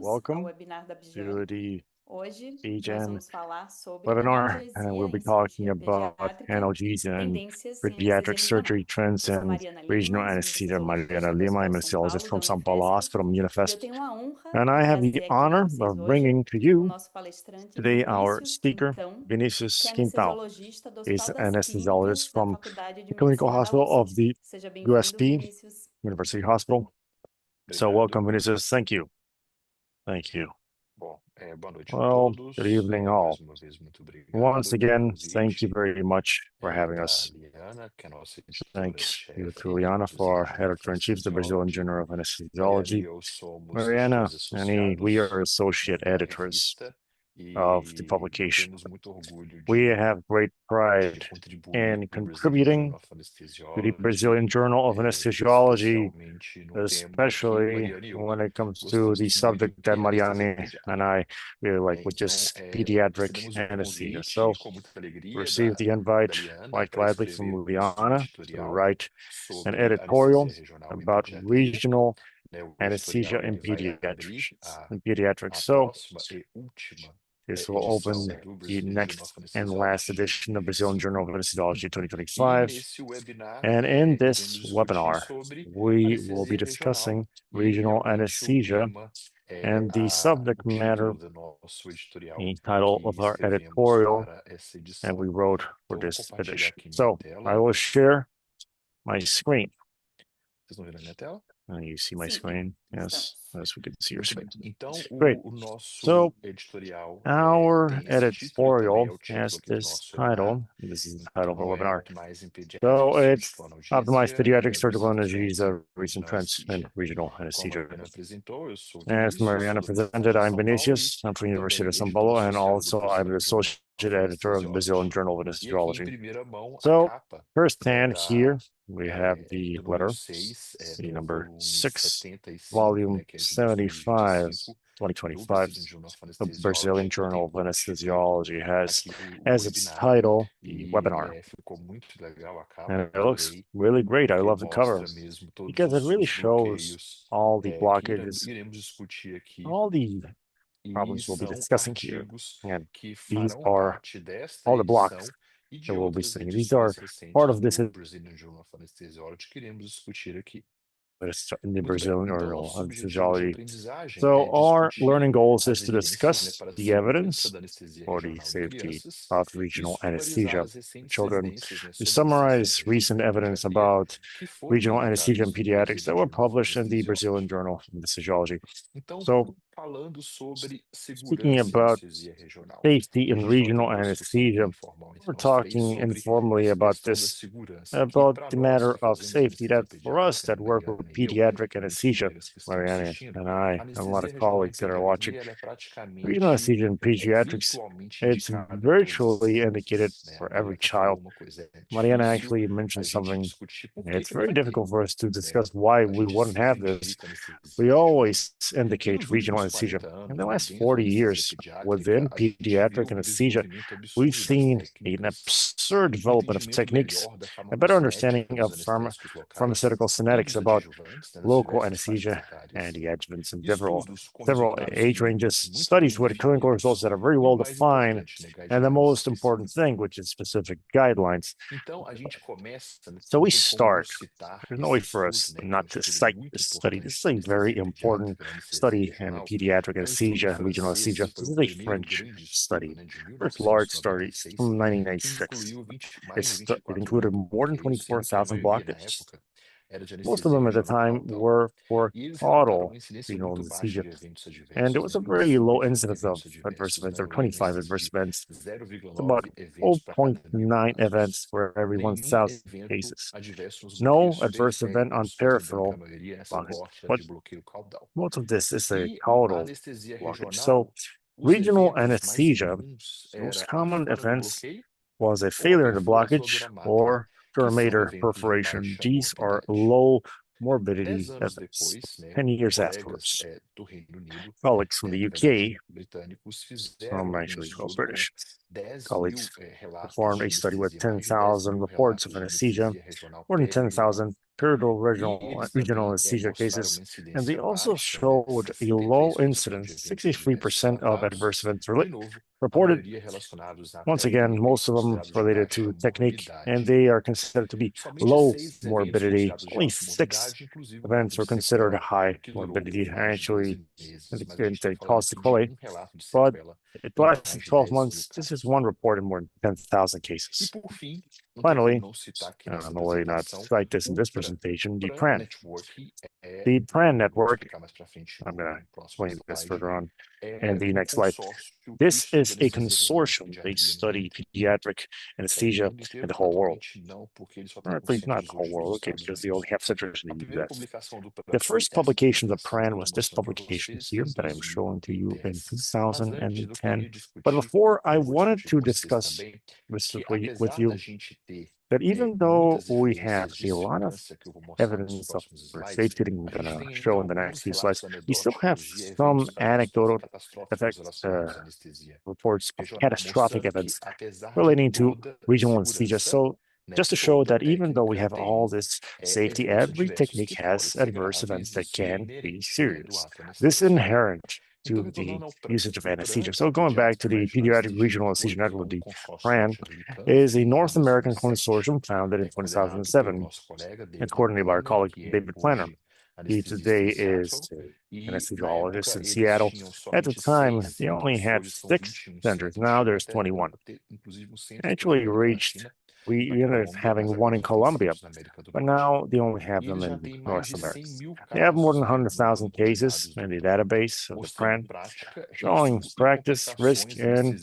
Welcome to the BJAN webinar, and we'll be talking about analgesia and pediatric surgery trends and regional anesthesia. Mariana Lima, I'm an anesthesiologist from São Paulo Hospital, Unifest, and I have the honor of bringing to you today our speaker, Vinícius Quintão. He's an anesthesiologist from the clinical hospital of the USP, University Hospital. So welcome, Vinícius. Thank you. Thank you. Well, good evening all. Once again, thank you very much for having us. Thanks you to Liana for our editor-in-chief of the Brazilian Journal of Anesthesiology. Mariana and we are associate editors of the publication. We have great pride in contributing to the Brazilian Journal of Anesthesiology, especially when it comes to the subject that Mariana and I really like, which is pediatric anesthesia. So received the invite quite gladly from Liana to write an editorial about regional anesthesia in pediatrics. So this will open the next and last edition of Brazilian Journal of Anesthesiology 2025. And in this webinar, we will be discussing regional anesthesia and the subject matter, the title of our editorial, and we wrote for this edition. So I will share my screen. You see my screen? Yes, as we can see your screen. Great. So our editorial has this title. This is the title of our webinar. So it's Optimized Pediatric Surgical Analgesia, Recent Trends in Regional Anesthesia. As Mariana presented, I'm Vinícius. I'm from the University of São Paulo, and also I'm the associate editor of the Brazilian Journal of Anesthesiology. So firsthand here, we have the letter, the number 6, volume 75, 2025, the Brazilian Journal of Anesthesiology has as its title, the webinar. And it looks really great. I love the cover because it really shows all the blockages, all the problems we'll be discussing here. And these are all the blocks that we'll be seeing. These are part of this in the Brazilian Journal of Anesthesiology. So our learning goals is to discuss the evidence for the safety of regional anesthesia in children, to summarize recent evidence about regional anesthesia in pediatrics that were published in the Brazilian Journal of Anesthesiology. So speaking about safety in regional anesthesia, we're talking informally about this, about the matter of safety that for us that work with pediatric anesthesia, Mariana and I, and a lot of colleagues that are watching, regional anesthesia in pediatrics, it's virtually indicated for every child. Mariana actually mentioned something. It's very difficult for us to discuss why we wouldn't have this. We always indicate regional anesthesia. In the last 40 years, within pediatric anesthesia, we've seen an absurd development of techniques, a better understanding of pharmaceutical kinetics about local anesthesia and the adjuvants in several age ranges, studies with clinical results that are very well defined, and the most important thing, which is specific guidelines. So we start. There's no way for us not to cite this study. This is a very important study in pediatric anesthesia, regional anesthesia. This is a French study, first large study from 1996. It included more than 24,000 blockages. Most of them at the time were for caudal renal anesthesia, and there was a very low incidence of adverse events. There were 25 adverse events. It's about 0.9 events for every 1,000 cases. No adverse event on peripheral blockage, but most of this is a caudal blockage. So regional anesthesia, most common events was a failure in the blockage or dermator perforation. These are low morbidity events 10 years afterwards. Colleagues from the UK, from actually 12 British colleagues, performed a study with 10,000 reports of anesthesia, more than 10,000 periodontal regional anesthesia cases, and they also showed a low incidence, 63% of adverse events reported. Once again, most of them related to technique, and they are considered to be low morbidity. Only 6 events were considered high morbidity, actually, and they caused sequelae. But it lasted 12 months. This is one report in more than 10,000 cases. Finally, no way not to cite this in this presentation, the PRAN. The PRAN network, I'm going to explain this further on in the next slide. This is a consortium. They study pediatric anesthesia in the whole world. Currently, not the whole world, okay, because they only have centers in the US. The first publication of the PRAN was this publication here that I'm showing to you in 2010. But before, I wanted to discuss with you that even though we have a lot of evidence of safety that I'm going to show in the next few slides, we still have some anecdotal effects, reports of catastrophic events relating to regional anesthesia. So just to show that even though we have all this safety, every technique has adverse events that can be serious. This is inherent to the usage of anesthesia. So going back to the Pediatric Regional Anesthesia Network, the PRAN is a North American consortium founded in 2007. It's coordinated by our colleague David Planner. He today is an anesthesiologist in Seattle. At the time, they only had 6 centers. Now there's 21. Actually reached, we ended up having one in Colombia, but now they only have them in North America. They have more than 100,000 cases in the database of the PRAN, showing practice, risk, and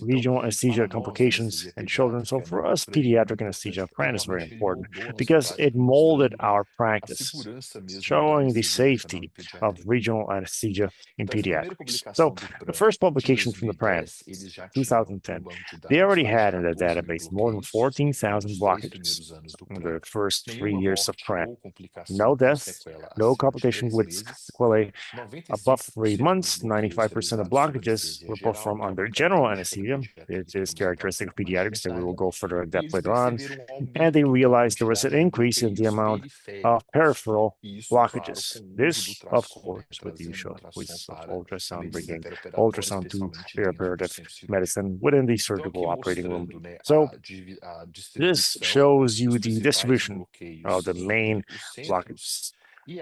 regional anesthesia complications in children. So for us, pediatric anesthesia, PRAN is very important because it molded our practice, showing the safety of regional anesthesia in pediatrics. So the first publication from the PRAN, 2010, they already had in the database more than 14,000 blockages in the first 3 years of PRAN. No deaths, no complication with sequelae. Above 3 months, 95% of blockages were performed under general anesthesia. It is characteristic of pediatrics that we will go further in depth later on. And they realized there was an increase in the amount of peripheral blockages. This, of course, with the use of ultrasound, bringing ultrasound to perioperative medicine within the surgical operating room. So this shows you the distribution of the main blockages,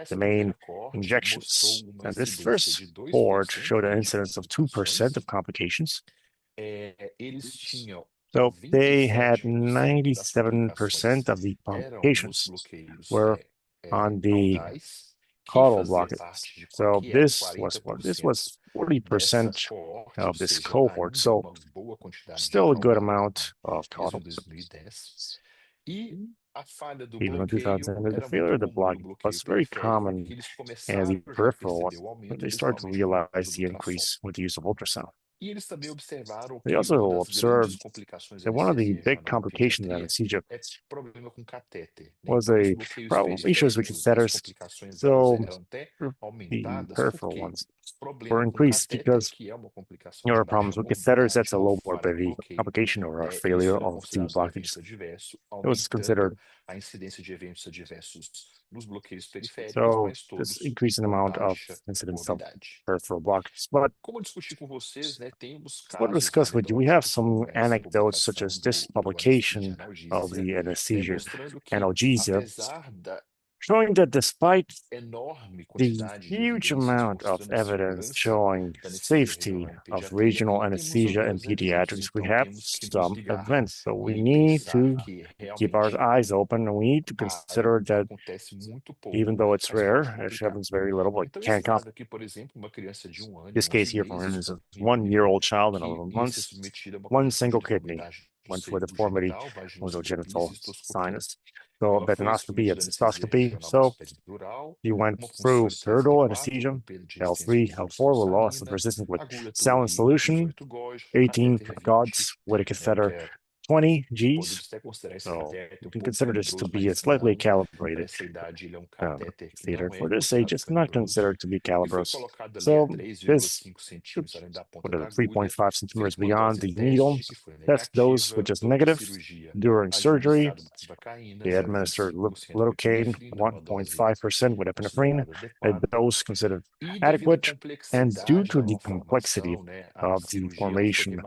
the main injections. And this first cohort showed an incidence of 2% of complications. So they had 97% of the complications were on the caudal blockages. So this was 40% of this cohort. So still a good amount of caudal. Even in 2000, the failure of the block was very common in the peripheral ones, but they started to realize the increase with the use of ultrasound. They also observed that one of the big complications of anesthesia was a problem issues with catheters. So the peripheral ones were increased because there are problems with catheters. That's a low morbidity complication or a failure of the blockage. It was considered. So this increasing amount of incidence of peripheral blockages. But what to discuss with you, we have some anecdotes such as this publication of the anesthesia analgesia, showing that despite the huge amount of evidence showing safety of regional anesthesia in pediatrics, we have some events. So we need to keep our eyes open, and we need to consider that even though it's rare, it happens very little, but it can come. This case here, for instance, is a 1-year-old child in 11 months, one single kidney, went for deformity, genital sinus. So betonoscopy and cystoscopy. So he went through periodontal anesthesia, L3, L4 were lost and persistent with saline solution, 18 gods with a catheter, 20 Gs. So you can consider this to be a slightly calibrated catheter. For this age, it's not considered to be calibrous. So this, what are the 3.5 centimeters beyond the needle, test dose, which is negative. During surgery, they administered lidocaine 1.5% with epinephrine, a dose considered adequate. And due to the complexity of the formation,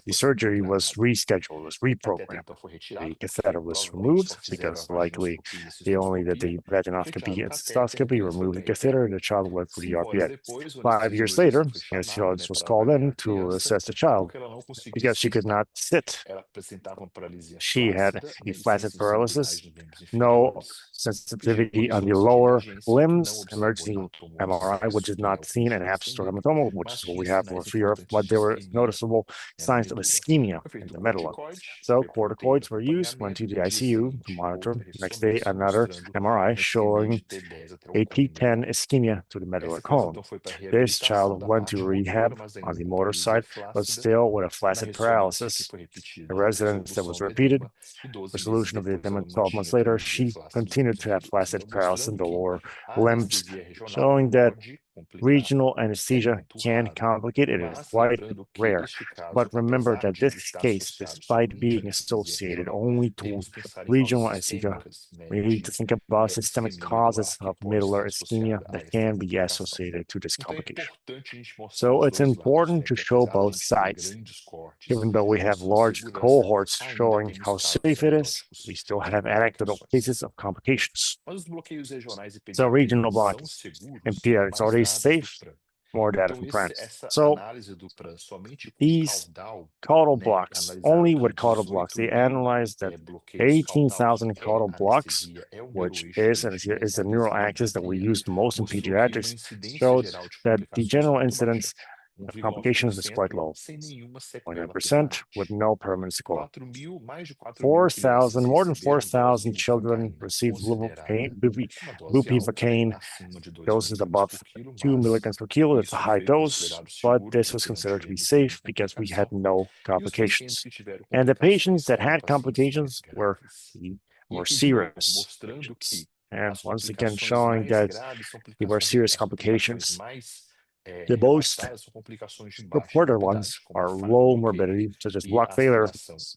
the surgery was rescheduled, was reprogrammed. The catheter was removed because likely they only did the vaginoscopy and cystoscopy, removed the catheter, and the child went for the RPA. 5 years later, anesthesiologist was called in to assess the child because she could not sit. She had a flaccid paralysis, no sensitivity on the lower limbs, emergency MRI, which is not seen, and abscess or hematoma, which is what we have for fear of, but there were noticeable signs of ischemia in the medulla. So corticoids were used, went to the ICU to monitor. Next day, another MRI showing a T10 ischemia to the medullary column. This child went to rehab on the motor side, but still with a flaccid paralysis. A residence that was repeated. Resolution of the edema 12 months later, she continued to have flaccid paralysis in the lower limbs, showing that regional anesthesia can complicate it. It is quite rare. But remember that this case, despite being associated only to regional anesthesia, we need to think about systemic causes of medullary ischemia that can be associated to this complication. So it's important to show both sides. Even though we have large cohorts showing how safe it is, we still have anecdotal cases of complications. So regional blockage in pediatrics, are they safe? More data from France. So these caudal blocks, only with caudal blocks, they analyzed that 18,000 caudal blocks, which is a neural axis that we use the most in pediatrics, showed that the general incidence of complications is quite low, 0.9% with no permanent sequelae. 4,000, more than 4,000 children received bupivacaine doses above 2 milligrams per kilo. That's a high dose, but this was considered to be safe because we had no complications. And the patients that had complications were more serious patients. And once again, showing that they were serious complications. The most reported ones are low morbidity, such as blood failure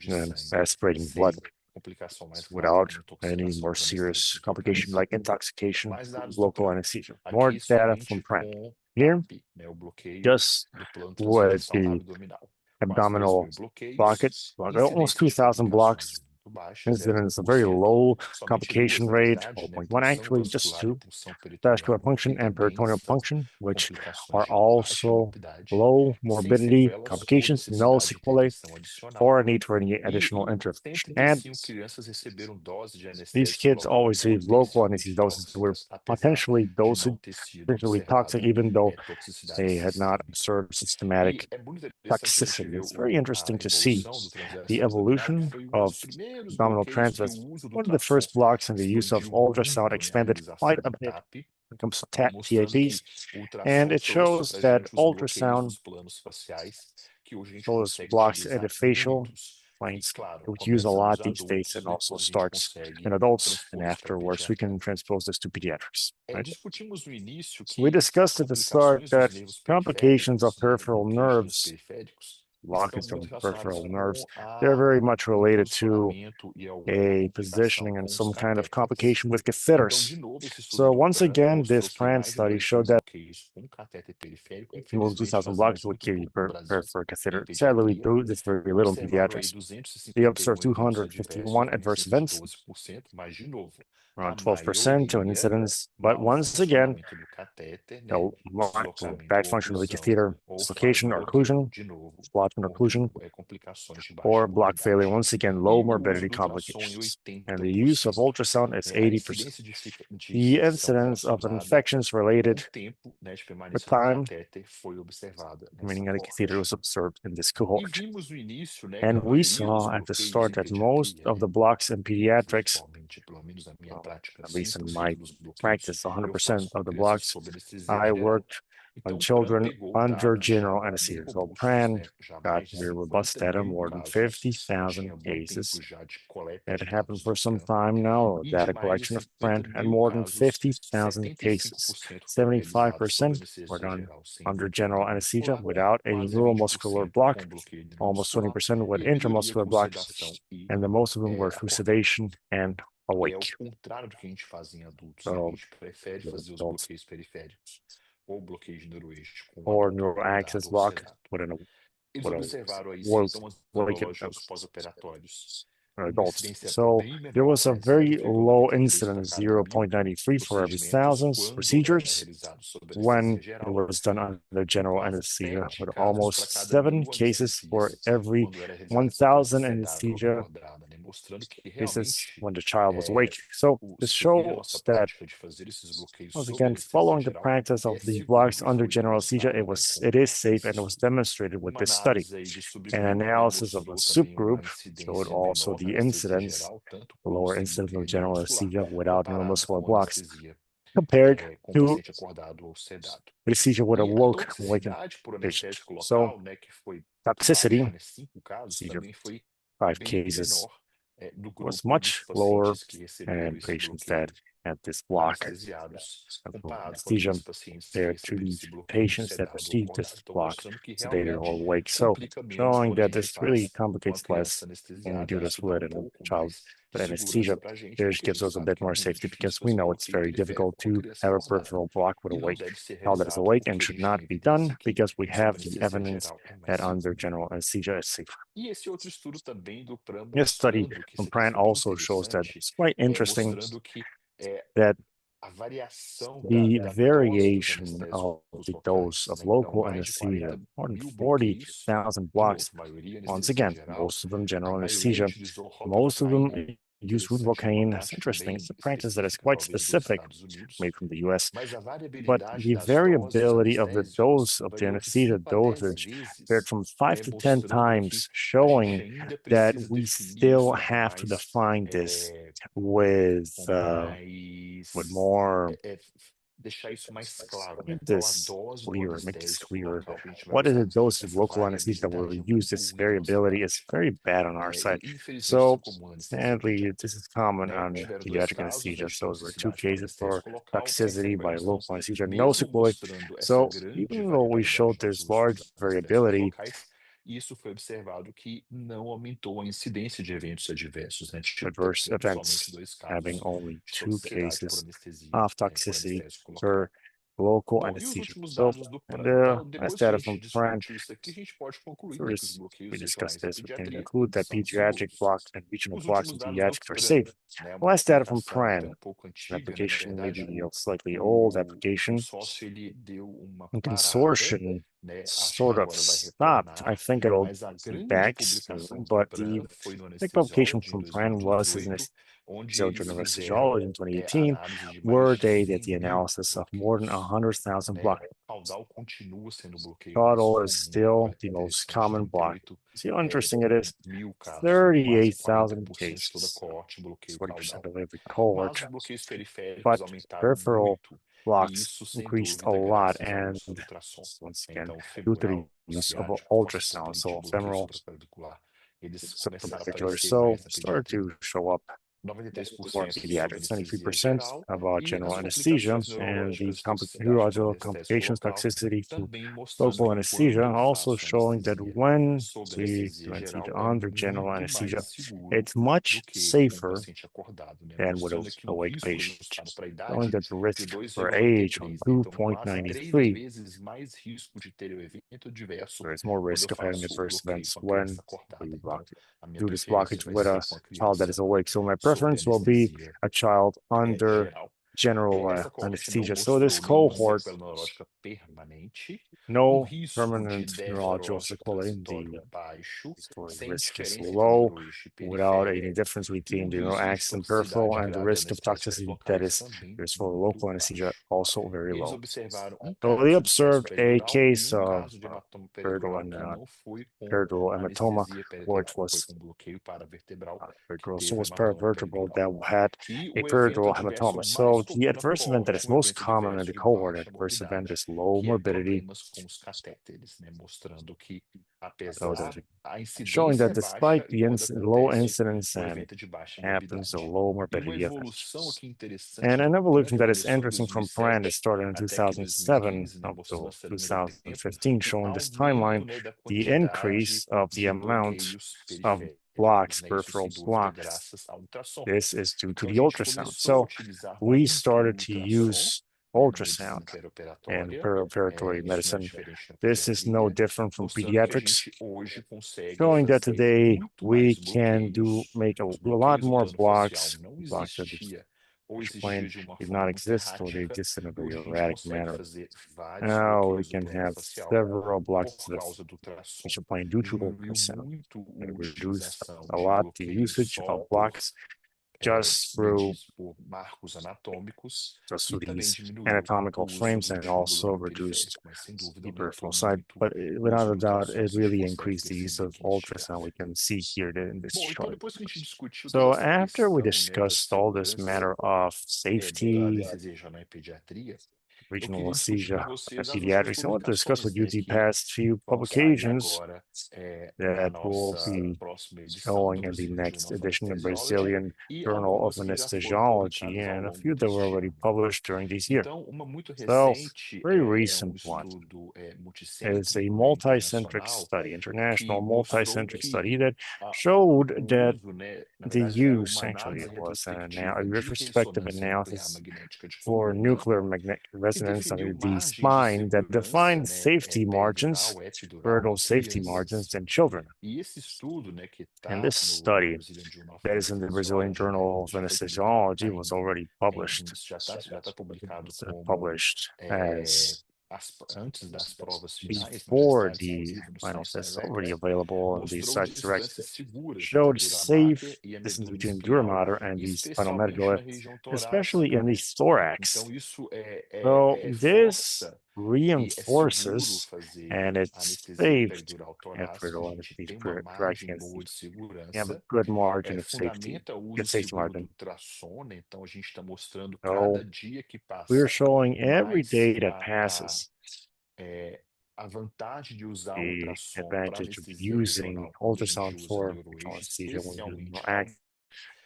and aspirating blood, without any more serious complication like intoxication, local anesthesia. More data from Frank. Here, just with the abdominal blockage, almost 2,000 blocks. Incidence a very low complication rate, 0.1 actually, just 2. Vascular function and peritoneal function, which are also low morbidity complications, no sequelae, or a need for any additional intervention. And these kids always receive local anesthesia doses that were potentially toxic, even though they had not observed systematic toxicity. It's very interesting to see the evolution of abdominal transverse. One of the first blocks in the use of ultrasound expanded quite a bit when it comes to TAPs, and it shows that ultrasound shows blocks in the facial planes, which use a lot these days, and also starts in adults, and afterwards we can transpose this to pediatrics. Right? So we discussed at the start that complications of peripheral nerves, blockage of peripheral nerves, they're very much related to a positioning and some kind of complication with catheters. So once again, this France study showed that more than 2,000 blocks would give you per catheter. Sadly, we do this very little in pediatrics. They observed 251 adverse events, around 12% to an incidence, but once again, bad function of the catheter, dislocation or occlusion, splotment occlusion, or block failure. Once again, low morbidity complications. And the use of ultrasound is 80%. The incidence of infections related with time, meaning that the catheter was observed in this cohort. And we saw at the start that most of the blocks in pediatrics, at least in my practice, 100% of the blocks I worked on children under general anesthesia. So PRAN got very robust data, more than 50,000 cases. That happened for some time now, data collection of PRAN, and more than 50,000 cases. 75% were done under general anesthesia without a neuromuscular block, almost 20% with intramuscular blocks, and the most of them were through sedation and awake. So, or neural access block with a adults. So there was a very low incidence, 0.93 for every 1,000 procedures when it was done under general anesthesia, with almost 7 cases for every 1,000 anesthesia cases when the child was awake. So this shows that, once again, following the practice of these blocks under general anesthesia, it is safe, and it was demonstrated with this study. An analysis of a subgroup showed also the incidence, the lower incidence of general anesthesia without neuromuscular blocks, compared to anesthesia with awakened patient. So toxicity, 5 cases, was much lower in patients that had this block of anesthesia compared to the patients that received this block, sedated or awake. So showing that this really complicates less when we do this with a child with anesthesia. This gives us a bit more safety, because we know it's very difficult to have a peripheral block with a child that is awake, and should not be done, because we have the evidence that under general anesthesia is safer. This study from PRAN also shows that it's quite interesting that the variation of the dose of local anesthesia, more than 40,000 blocks, once again, most of them general anesthesia, most of them use root-Volcaine. It's interesting. It's a practice that is quite specific, made from the US, but the variability of the dose of the anesthesia dosage varied from 5 to 10 times, showing that we still have to define this with more. Make this clearer. What is the dose of local anesthesia that will use? This variability is very bad on our side. So sadly, this is common on pediatric anesthesia. So there were 2 cases for toxicity by local anesthesia, no sequelae. So even though we showed there's large variability, adverse events, having only 2 cases of toxicity per local anesthesia. So, as data from PRAN, we discussed this, we can conclude that pediatric blocks and regional blocks in pediatrics are safe. Last data from PRAN, an application, maybe a slightly old application, and consortium sort of stopped. I think it'll be back soon, but the big publication from PRAN was in this Journal of Anesthesiology in 2018, where they did the analysis of more than 100,000 block. Caudal is still the most common block. See how interesting it is? 38,000 cases, 40% of every cohort. But peripheral blocks increased a lot, and once again, due to the use of ultrasound, so femoral, subclavicular, so started to show up for pediatrics, 93% about general anesthesia, and the neurological complications, toxicity to local anesthesia, also showing that when we do anesthesia under general anesthesia, it's much safer than with an awake patient, showing that the risk for age on 2.93, there is more risk of having adverse events when we do this blockage with a child that is awake. So my preference will be a child under general anesthesia. So this cohort, no permanent neurological sequelae. The risk is low, without any difference between the neuroaxis and peripheral, and the risk of toxicity that is there's for local anesthesia also very low. So they observed a case of peritoneal hematoma, which was paravertebral, that had a peritoneal hematoma. So the adverse event that is most common in the cohort, adverse event is low morbidity, showing that despite the low incidence and absence of low morbidity events. And an evolution that is interesting from plan that started in 2007 up to 2015, showing this timeline, the increase of the amount of blocks, peripheral blocks. This is due to the ultrasound. So we started to use ultrasound in perioperative medicine. This is no different from pediatrics, showing that today we can make a lot more blocks that explained did not exist or they exist in a very erratic manner. Now we can have several blocks that are playing due to ultrasound and reduce a lot the usage of blocks just through these anatomical frames, and also reduced the peripheral side. But without a doubt, it really increased the use of ultrasound. We can see here in this chart. So after we discussed all this matter of safety, regional anesthesia, and pediatrics, I want to discuss with you the past few publications that will be showing in the next edition of Brazilian Journal of Anesthesiology, and a few that were already published during this year. So, very recent one is a multicentric study, international multicentric study that showed that the use, actually, it was a retrospective analysis for nuclear magnetic resonance under the spine that defined safety margins, vertical safety margins in children. And this study that is in the Brazilian Journal of Anesthesiology was already published. Published as before the final test, already available on the sites directly, showed safe distance between dura mater and the spinal medulla, especially in the thorax. So this reinforces and it's safe after these correcting. You have a good margin of safety, good safety margin. So we're showing every day that passes the advantage of using ultrasound for anesthesia when you act,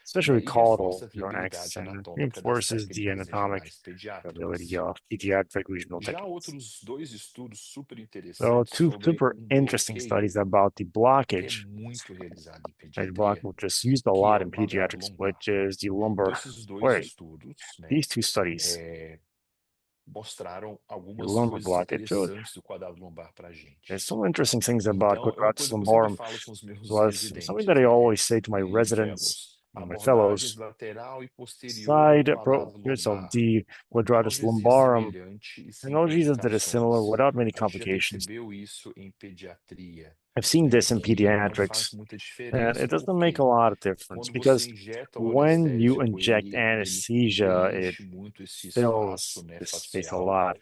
especially caudal access, and reinforces the anatomic ability of pediatric regional techniques. So two super interesting studies about the blockage. A block which is used a lot in pediatrics, which is the lumbar square. These two studies, the lumbar blockage, there's some interesting things about quadratus lumborum. Was something that I always say to my residents, my fellows, side approaches of the quadratus lumborum, analgesia that is similar without many complications. I've seen this in pediatrics, and it doesn't make a lot of difference because when you inject anesthesia, it fills the space a lot.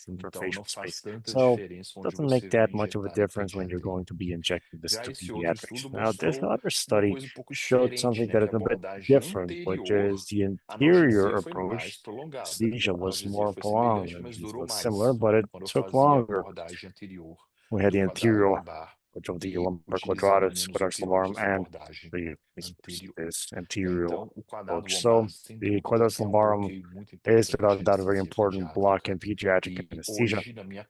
Interfacial space. So it doesn't make that much of a difference when you're going to be injecting this to pediatrics. Now, this other study showed something that is a bit different, which is the anterior approach. Anesthesia was more prolonged, and it was similar, but it took longer. We had the anterior, which of the lumbar quadratus lumborum, and this anterior approach. So the quadratus lumborum is without a doubt a very important block in pediatric anesthesia.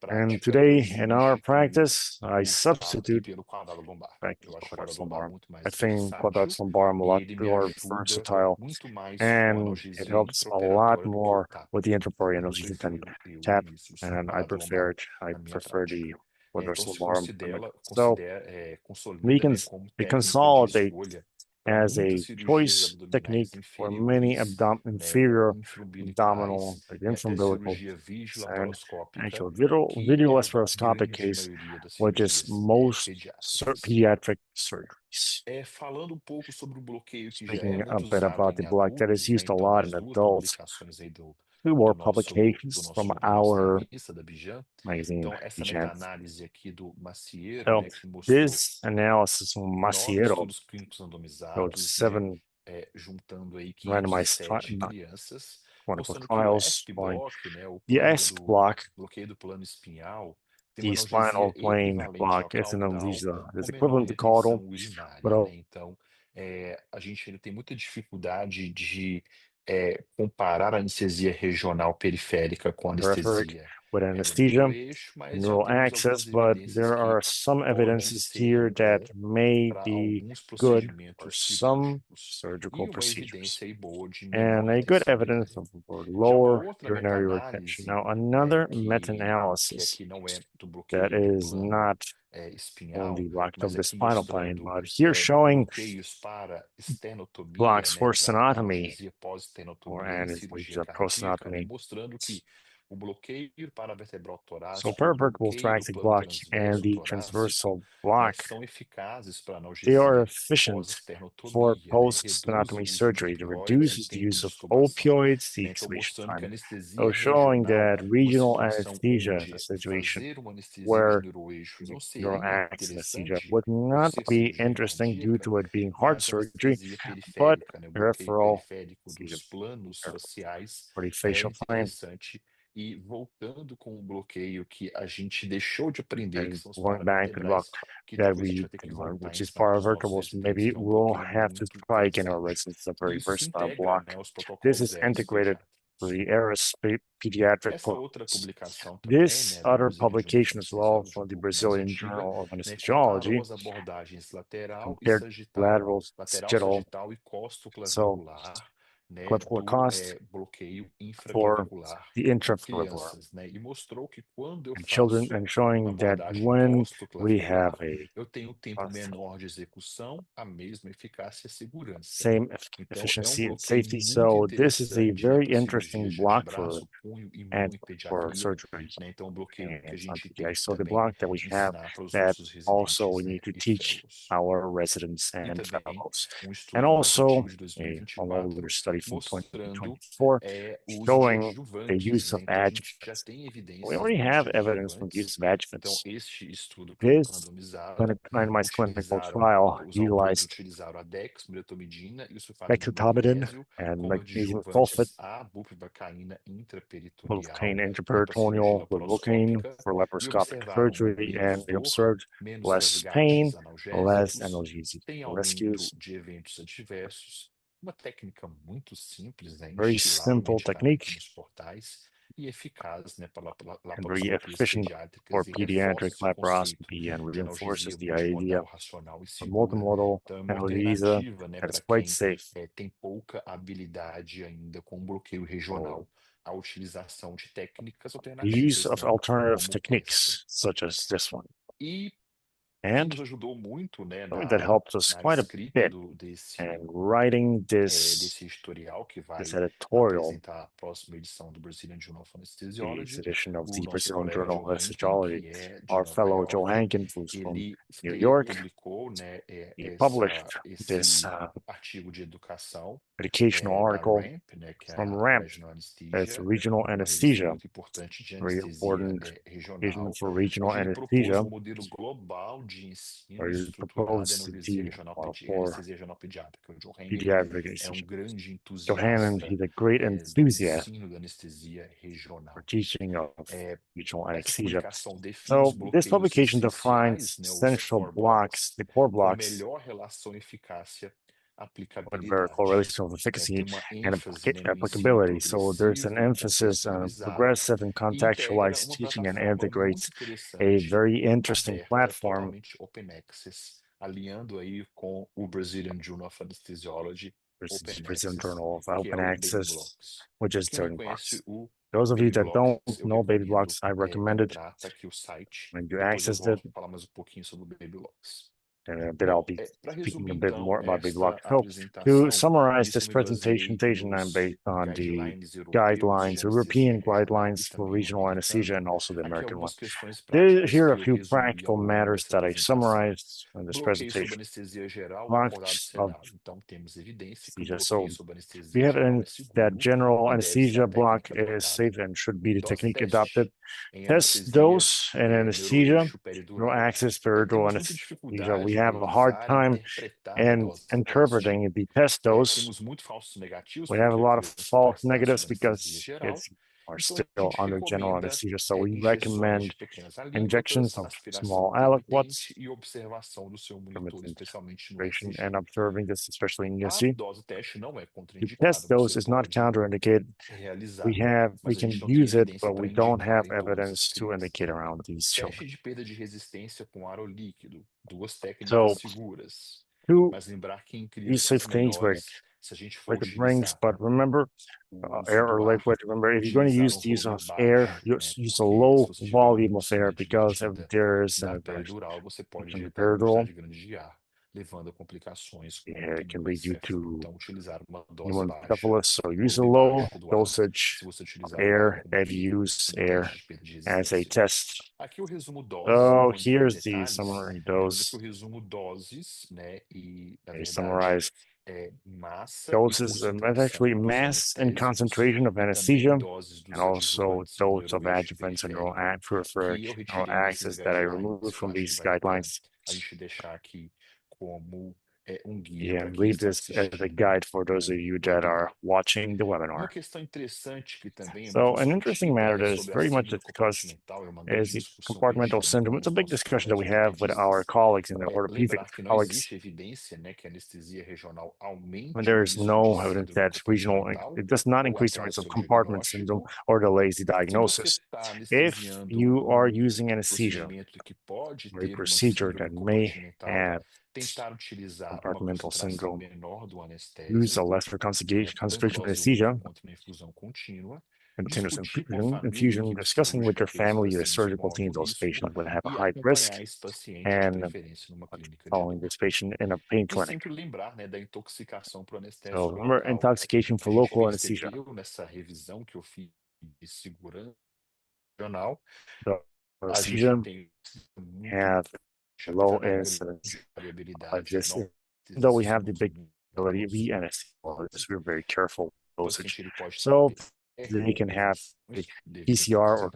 And today in our practice, I substitute quadratus lumborum. I think quadratus lumborum a lot more versatile, and it helps a lot more with the intraocular analgesia than tap. And I prefer the quadratus lumborum. So we can consolidate as a choice technique for many inferior abdominal, infraumbilical, and actual video laparoscopic case, which is most pediatric surgeries. Speaking a bit about the block that is used a lot in adults, two more publications from our magazine, BJAN. So this analysis from Maciero showed 7 randomized clinical trials showing the ESP block, the spinal plane block, is an analgesia. It's equivalent to caudal, but então, a gente ainda tem muita dificuldade de comparar a anestesia regional periférica com anestesia with do anesthesia, neuroeixo, mas já neural temos axis, algumas but evidências there que are some podem evidences ser here that may para be alguns good for procedimentos some cirúrgicos. surgical E uma procedures, evidência aí boa de and menor a good retenção de evidence urina. for Já uma lower outra urinary retention. meta-análise, Now, another que meta-analysis aqui não é do that bloqueio do is plano not on espinhal, the block mas of the aqui spinal plane, mostrando but here showing bloqueios para estenotomia, blocks for para stenotomy analgesia or pós-estenotomia em cirurgia anesthesia cardíaca, post-stenotomy. mostrando que o bloqueio para a vertebral So torácica e o perivertebral bloqueio do thoracic plano block and transverso the torácico transversal block, são eficazes para they are analgesia efficient for pós-esternotomia, post-stenotomy reduzem o uso de surgery. It opioides e reduces the tempo use de of extubação. opioids, the Então, extubation mostrando que a time. anestesia So showing regional, that uma regional situação anesthesia is onde a situation fazer uma anestesia de where neuroeixo não neural seria axis anesthesia interessante would por not ser be cirurgia interesting due cardíaca, to it being heart mas a surgery, anestesia but periférica, o bloqueio peripheral periférico anesthesia dos planos faciais for the é facial plane. interessante. E voltando com o bloqueio que a gente deixou de aprender, que And são os going back to the block paravertebrais, que that talvez a gente we vai ter que can learn, voltar a which is ensinar para os nossos paravertebrals, residentes, maybe que é um we'll bloqueio have to muito try again our interessante. residents. It's a very Isso se versatile integra, block. aos This protocolos is éticos integrated for pediátricos. the ARIS pediatric Essa outra protocols. publicação também, This do other Brazilian Journal of publication as well Anesthesiology, from the pouco mais Brazilian antiga, Journal of comparou Anesthesiology as abordagens lateral e compared sagital, lateral, lateral, sagittal, sagital e so costoclavicular, clavicular do cost bloqueio for infraclavicular the em intraclavicular crianças, e mostrou que quando eu in children, faço and uma showing that abordagem when we have costoclavicular, a eu tenho tempo menor de execução, a mesma eficácia e segurança. same Então, é um efficiency and bloqueio safety. muito So this is a interessante, very para cirurgia interesting de block for antebraço, punho e and mão e for pediatria, surgery. Então, um bloqueio que a And gente tem PPI. que So the também block that we have ensinar para os that nossos also residentes, we need to e teach fellows. our residents E and também fellows. And estudo mais also antigo de an older 2024 study from mostrando 2024 o uso de showing the adjuvantes, use of Então, a gente já adjuvants. tem We evidências already do uso have de evidence from the use adjuvantes. of Então, adjuvants. este estudo clínico This randomizado, randomized clinical utilizaram, trial os autores utilized utilizaram a dexmedetomidina e o sulfato de pectitobidin magnésio and como magnesium sulfate, adjuvantes à bupivacaína intraperitoneal lidocaine para a cirurgia intraperitoneal, lidocaine laparoscópica for e laparoscopic observaram surgery, and menos they dor, observed menos less pain, resgates less analgésicos, analgesia tem aumento rescues. de eventos adversos, uma técnica muito simples, Very instilar o simple medicamento technique nos portais e eficaz, para and very laparoscopias efficient for pediátricas, e reforça pediatric esse conceito laparoscopy and de analgesia reinforces the idea multimodal racional e for segura. multimodal Então, é uma analgesia alternativa, that para is quite quem safe. tem pouca habilidade ainda com bloqueio regional, a utilização de técnicas The use alternativas, of alternative como esta. techniques such as this one. E que And nos ajudou muito, something that helped us na quite a escrita bit desse and writing this editorial que vai editorial, apresentar a próxima edição do Brazilian Journal of the Anesthesiology, edition of o the nosso Brazilian colega Journal Joe of Rankin, Anesthesiology. que é de Our Nova fellow Joe York, Hankin, who's from ele New York, publicou, he published this esse artigo de educação educational da article RAMP, que é from a RAMP. Regional That's Anesthesia, regional uma revista anesthesia, muito importante de very anestesia important regional, for regional onde ele propôs anesthesia, um modelo global de ensino where you estruturado em propose analgesia the regional, model for anestesia regional pediátrica. O Joe Hankin pediatric é anesthesia. grande Johannan, entusiasta he's a great do enthusiast ensino da anestesia regional. for teaching of regional Essa anesthesia. publicação define os So this bloqueios publication defines essenciais, os central core blocks, the core com blocks, melhor relação eficácia with very aplicabilidade. correlation of efficacy Tem uma and ênfase, no ensino applicability. So there's an progressivo, emphasis on contextualizado, progressive and e integra contextualized uma teaching and plataforma integrates muito a interessante, very interesting aberta, platform, totalmente open access, alinhando aí com o Brazilian Journal of Anesthesiology versus Open Brazilian Access, Journal of que é Open o Baby Access, Blocks. which is Quem não 30 conhece blocks. o Those of you Baby that don't Blocks, eu know Baby recomendo Blocks, I recommend it. entrar, tá aqui o site, When you depois eu access it, volto para falar mais um pouquinho sobre o Baby Blocks. and a bit I'll be Para speaking a resumir, bit então, more about Baby esta Blocks. So to apresentação, summarize isso this eu me presentation, baseei I'm based on the guidelines europeus guidelines, de anestesia European regional e guidelines for também o regional anesthesia americano. and also the Aqui American one. algumas questões práticas Here are que a eu few resumi ao practical longo matters dessa that I apresentação. summarized in this Bloqueio sobre presentation. anestesia geral acordado Blocks of cenário. Então, temos evidência que o anesthesia. bloqueio So sobre we anestesia have geral é that seguro general e deve ser a anesthesia block técnica is adotada. safe and should be the Dose technique teste adopted. em Test anestesia dose and anesthesia, neuroeixo no peridural. access peritoneal Temos muita anesthesia. dificuldade we have a hard time in interpreting the test dose. We have a lot of false negatives because it's are still under general anesthesia. So we recommend injections of small aliquots and observing this, especially in ESG. The test dose is not counterindicated. We can use it, but we don't have evidence to indicate around these children. So, two these safe things with the rings, but remember, air or liquid. Remember, if you're going to use the use of air, use a low volume of air because if there's peridurals, it can lead you to pneumoencephalus. So use a low dosage of air and use air as a test. So here's the summary dose. They summarize doses, that's actually mass and concentration of anesthesia, and also dose of adjuvants and peripheral neural axis that I removed from these guidelines. Yeah, read this as a guide for those of you that are watching the webinar. So an interesting matter that is very much discussed is the compartmental syndrome. It's a big discussion that we have with our colleagues in the orthopedic colleagues. When there is no evidence that it does not increase the risk of compartment syndrome or delays the diagnosis. If you are using anesthesia or a procedure that may have compartmental syndrome, use a lesser concentration anesthesia, continuous infusion, discussing with your family, your surgical team, those patients would have a high risk, and following this patient in a pain clinic. So remember, intoxication for local anesthesia. So anesthesia have low incidence of this, though we have the big ability of the anesthesiologist. We're very careful dosage. So they can have the PCR or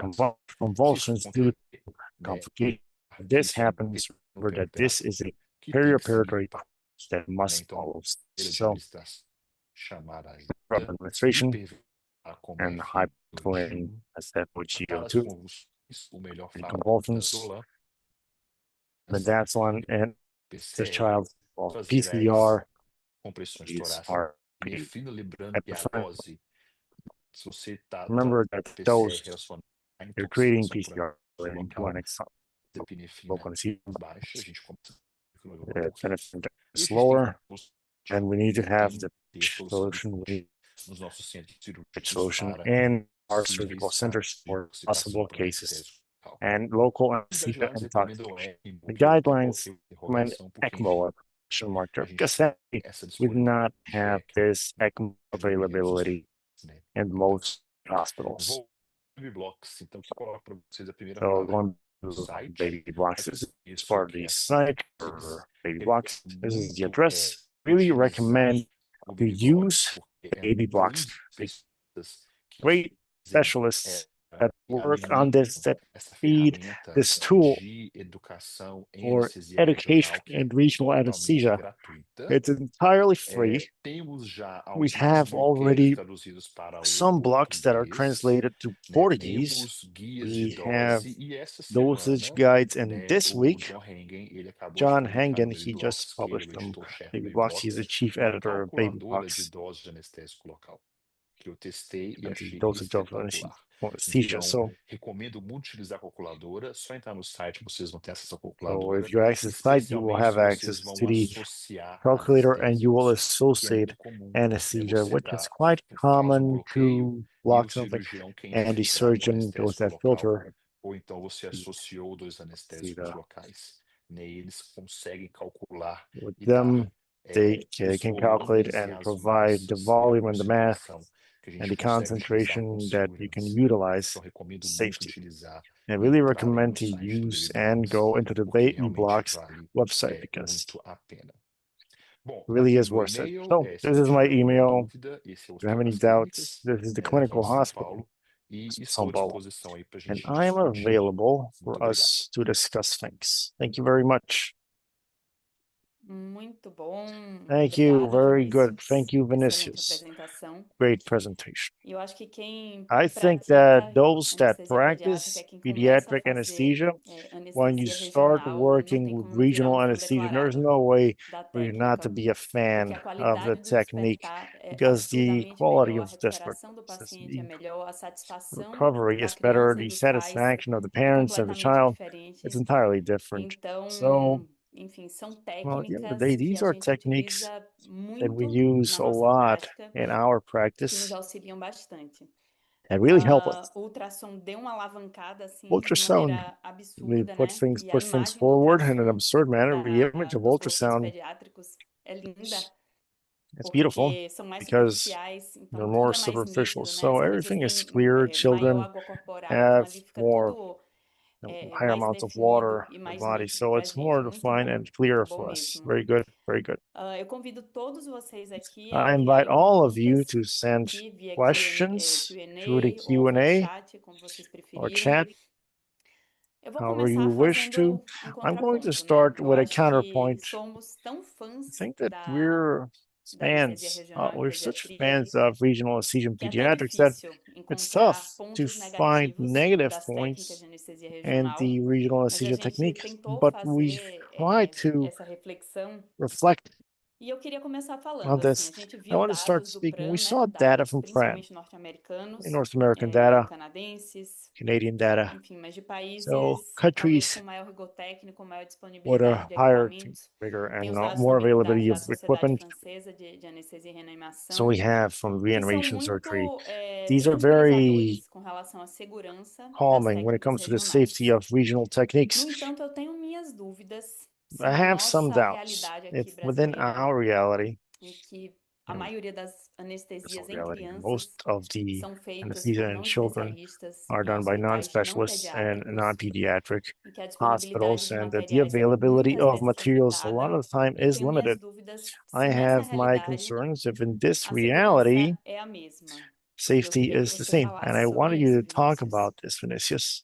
convulsions due to complications. If this happens, remember that this is a perioperative that must follow. So administration and hypoflow as FOGO2, convulsions, midazolam, and this child PCR are remember that those you're creating PCR into an local anesthesia. Slower, and we need to have the solution. We need solution in our surgical centers for possible cases and local anesthesia and intoxication. The guidelines recommend ECMO because we do not have this ECMO availability in most hospitals. So going to baby blocks, this is for the site for baby blocks. This is the address. Really recommend to use baby blocks. Great specialists that work on this, that feed this tool for education and regional anesthesia. It's entirely free. We have already some blocks that are translated to Portuguese. We have dosage guides, and this week, John Hengen, he just published some baby blocks. He's the chief editor of Baby Blocks. Dosage of anesthesia. So if you access the site, you will have access to the calculator and you will associate anesthesia, which is quite common to block something, and the surgeon does that filter. With them, they can calculate and provide the volume and the math and the concentration that you can utilize safety. I really recommend to use and go into the Baby Blocks website because it really is worth it. So this is my email. If you have any doubts, this is the clinical hospital, São Paulo, and I am available for us to discuss things. Thank you very much. Muito bom. Thank you. Obrigada, Very good. Vinícius. Thank you, Excelente Vinícius. apresentação. Great presentation. E eu acho que quem I think pratica that those that anestesia pediátrica é practice quem começa a pediatric fazer anesthesia, when you anestesia start regional, não working tem with como não virar regional um fã anesthesia, there's declarado no way da for you not to técnica, be a porque fan a of the qualidade do technique despertar é because the absurdamente quality melhor, a of this recuperação do paciente é the melhor, a satisfação recovery da is better, criança e the dos pais satisfaction of the é parents and the completamente child, it's diferente. entirely different. So, Então, enfim, são well, at the end of the day, técnicas que these a are gente techniques utiliza that we muito use na a nossa lot prática, in our que nos practice auxiliam bastante. and really help us. O ultrassom deu uma alavancada assim de ultrasound maneira we absurda, put né? things E a push things imagem do forward in an ultrassom absurd manner. The image of dos bloqueios ultrasound pediátricos é linda, is beautiful porque são mais because superficiais, então they're tudo more é mais superficial. nítido, né? So As crianças everything is têm clear. maior Children água corporal, então have ali fica more tudo higher mais amounts of definido water e in their mais body. nítido So para a it's gente. more defined and Muito clear bom for us. mesmo. Very good. Very good. Eu convido todos vocês aqui a I invite enviarem all of you perguntas to send aqui via questions through the Q&A ou via Q&A chat, como vocês or preferirem. chat, Eu vou however you começar wish to. fazendo um I'm going to contraponto, né? start Eu with a acho que counterpoint. somos tão I fãs think that da anestesia fans, regional em we're such pediatria fans of regional anesthesia and que é até pediatrics that difícil it's tough encontrar to pontos find negativos negative das técnicas points de anestesia in regional, the regional mas a anesthesia gente technique, tentou but we fazer try to essa reflexão reflect e eu queria começar on falando assim, a gente gente I viu want to start dados do speaking. We PRAN, né? saw data Dados from PRAN, principalmente norte-americanos, North American data, canadenses, Canadian data. enfim, mas de So países talvez countries com maior rigor técnico, maior with disponibilidade a de higher, equipamentos. bigger, Tem and os dados more também availability da of Sociedade equipment. Francesa de Anestesia e So Reanimação, we have from que são reanimation surgery. muito These are very tranquilizadores com relação à segurança das calming when it técnicas comes to the safety regionais. of regional techniques. No entanto, eu tenho minhas dúvidas se I na have some nossa doubts realidade aqui if within brasileira, our reality, em que a you know, maioria das personal anestesias em reality, most crianças of the são feitas anesthesia por in não children especialistas are em done by hospitais não non-specialists and pediátricos, non-pediatric em que a disponibilidade hospitals, de and that the materiais é availability muitas of vezes materials a lot limitada, of the time eu is tenho minhas limited. dúvidas I se nessa have my realidade concerns if in this a segurança reality, é a mesma. E eu safety queria que is the você same. And falasse I sobre wanted you isso, to talk Vinícius. about this, Vinicius.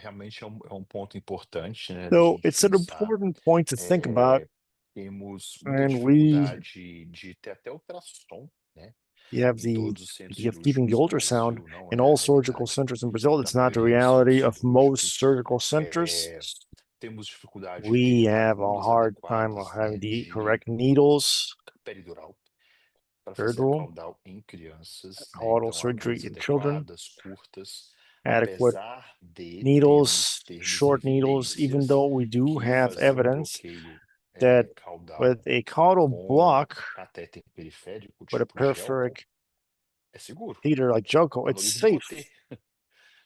Realmente é um ponto importante, né, da So gente it's an pensar. important point to think about, Temos muita and dificuldade de ter até ultrassom, né, you have em the todos os centros idea of keeping the cirúrgicos no ultrasound Brasil, não in é a all surgical realidade centers in Brazil. da It's not the maioria dos centros reality of most cirúrgicos. surgical centers. Temos dificuldade de We ter have a agulhas hard time of adequadas, having né, the de correct needles, peridural para fazer a epidural, caudal em crianças, né? caudal Então, surgery agulhas in children, adequadas, curtas, adequate apesar de needles, termos short needles, even evidências though we do que have fazer um evidence bloqueio that with caudal a caudal com block, catéter periférico, with a tipo Gelco, peripheric é seguro. theater like Joko, Tá no it's livro de safe. Coté.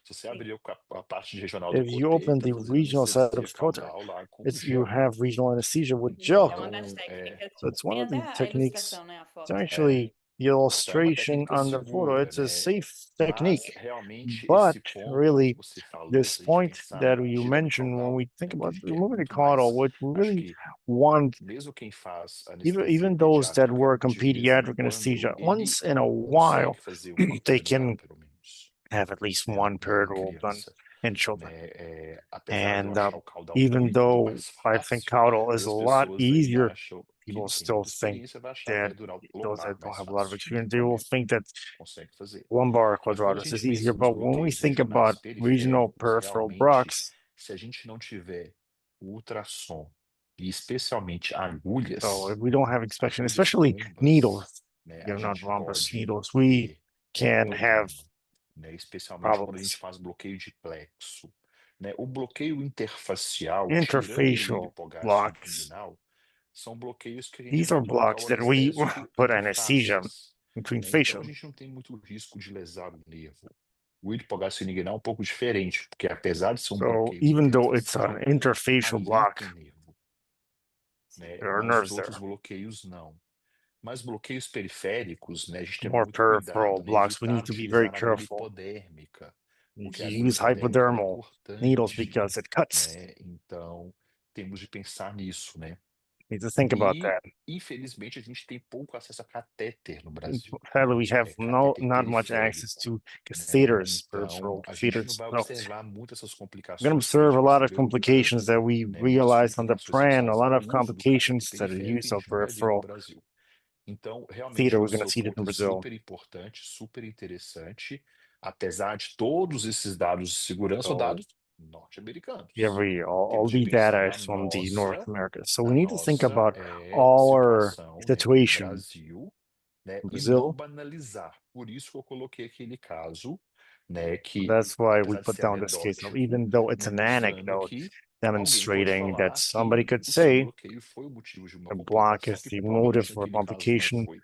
Se você abrir a parte regional do If you Coté, open está the fazendo regional side anestesia of Kota, caudal lá com it's you Gelco. have regional anesthesia with É uma Joko. das Então, técnicas. So it's one Tem of até the a techniques. ilustração, né? A It's foto. actually the então é uma illustration técnica on the photo. segura, It's a né? safe Mas technique. realmente But esse ponto que really, você falou, this se a gente point pensar that na you tira do mentioned when caudal, we think né, que a about gente é removing the muito caudal, mais, what we acho really que want, mesmo quem faz even anestesia those that pediátrica, work on de vez em pediatric quando, anesthesia, ele once in a while, consegue fazer uma they peridural, can pelo menos, have at least né, one em peridural done criança, in children. né? Apesar de eu And achar o caudal even muito though mais I think fácil, caudal mas is a as lot pessoas ainda easier, acham, que people não tem still muita think experiência, vai achar a that peridural those lombar that don't mais have a lot of fácil, não tem experience, they will problema, think that consegue fazer. lumbar Mas quando a quadratus gente is pensa easier. nos But when we bloqueios think about regionais regional periféricos, peripheral realmente, blocks, se a gente não tiver o ultrassom e especialmente so if agulhas, we don't have inspection, agulhas especially combas, needles, né, you a know, not gente rhombus pode needles, we ter can have problema, né, especialmente quando a gente problems. faz bloqueio de plexo, né? O bloqueio interfacial, tirando o Interfacial hipogástrio blocks. inguinal, são bloqueios que a gente These vai are colocar blocks o that we anestésico put entre anesthesia faces, between né? Então a facial. gente não tem muito risco de lesar o nervo. O hipogástrio inguinal é um pouco diferente, porque apesar de ser um So bloqueio even though it's an interfacial, interfacial ali block, tem nervo, né? there are Mas os nerves there. outros bloqueios não. Mas bloqueios periféricos, né, a gente tem More muito peripheral cuidado, né? blocks, we need Evitar to be very utilizar agulha careful. hipodérmica, porque a You agulha use hipodérmica ela é hypodermal needles cortante, because it cuts. né? Então temos de pensar nisso, né? Need to think about that. Infelizmente, a gente tem pouco acesso a catéter no Brasil. Sadly, we have Catéter not much access to catheters, peripheral Então, a gente não catheters. vai No. observar muito essas We're complicações. going to observe a lot of complications that we realized on the PRAN, a lot of complications that are use of peripheral Então, realmente, theater. o We're going to seu see it in ponto é Brazil. super importante, super interessante, apesar de todos esses dados de segurança, So, dados norte-americanos. all the Temos que data pensar is from the North America. So na we need to think nossa, about our situação, no situation Brasil, in e não Brazil. banalizar. Por isso que eu coloquei aquele caso, que, That's why we apesar de put ser down this case, anedótico, even though it's né, an mostrando anecdote que alguém pode demonstrating falar that somebody que could o seu say bloqueio foi o motivo de uma the block complicação, is que the provavelmente motive for naquele caso não complication. foi.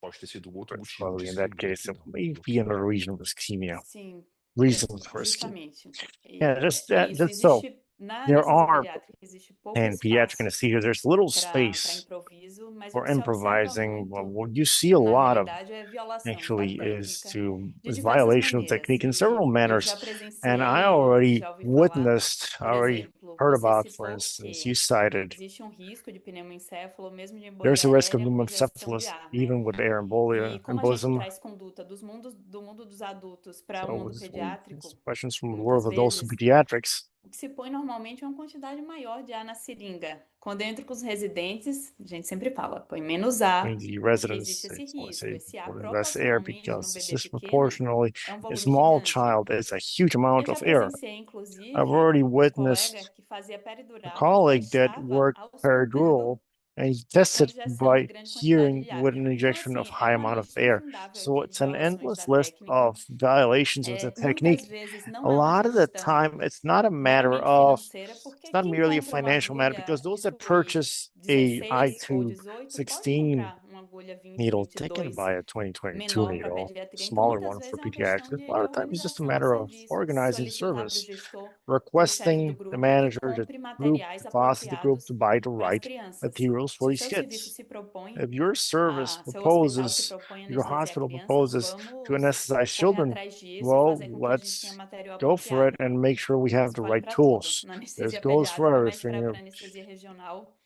Pode ter sido outro motivo Probably de in that isquemia case, que it não may be bloqueio. another region of ischemia. Sim, Reasons for ischemia. justamente. Yeah, Isso, just so existe na there anestesia are pediátrica, existe pouco in pediatric espaço anesthesia, there's little para space improviso, mas o for que se observa improvising. muito, What you see a na lot of realidade, é violação da actually is técnica de is diversas violation of maneiras. technique in several E eu manners. já And I presenciei, already já ouvi falar, witnessed, I por already exemplo, heard você about, for citou instance, que you cited existe um risco de pneumoencéfalo, mesmo de there's a embolia risk of aérea com injeção de pneumocephalus ar, né? even with air E como a gente embolism. traz conduta do mundo dos adultos para o So mundo it's pediátrico, questions from the muitas world of those in vezes, pediatrics. o que se põe normalmente é uma quantidade maior de ar na seringa. Quando entra com os residentes, a gente sempre fala, põe menos ar, When the porque residents existe esse risco. say Esse ar, less air proporcionalmente, num because bebê pequeno, disproportionately é um a volume small gigante. child is a huge Eu amount já of air. presenciei, I've inclusive, already um colega witnessed que fazia a peridural e colleague that deixava worked auscultando peridural and he com a tested injeção de by grande quantidade hearing de ar. with an Então, injection of assim, é high uma amount of lista air. infindável So aqui de it's an violações da endless list técnica. of violations of the Muitas technique. vezes A não é uma lot of the questão time, it's not a matter meramente of, financeira, porque it's not quem merely a compra uma financial matter because agulha those de that suir purchase a 16 ou I2 18 pode 16 comprar uma agulha 20, needle, they can 22 buy a 2022 menor para needle, pediatria. Então, smaller muitas one vezes for é uma questão pediatrics. A lot de of times it's just a organização do matter of serviço, de organizing solicitar para o service, gestor ou chefe do requesting the grupo que manager, the compre group, materiais the boss of the group to apropriados buy the para as right crianças. materials Se for o these seu serviço kids. se propõe If your service seu hospital se proposes, propõe a your anestesiar hospital crianças, proposes to vamos anesthetize correr children, atrás disso e well, fazer com que a gente tenha let's material go for it apropriado. and make sure we have Isso the vale right para tudo. tools. Na This anestesia goes for pediátrica, mas para everything anestesia regional,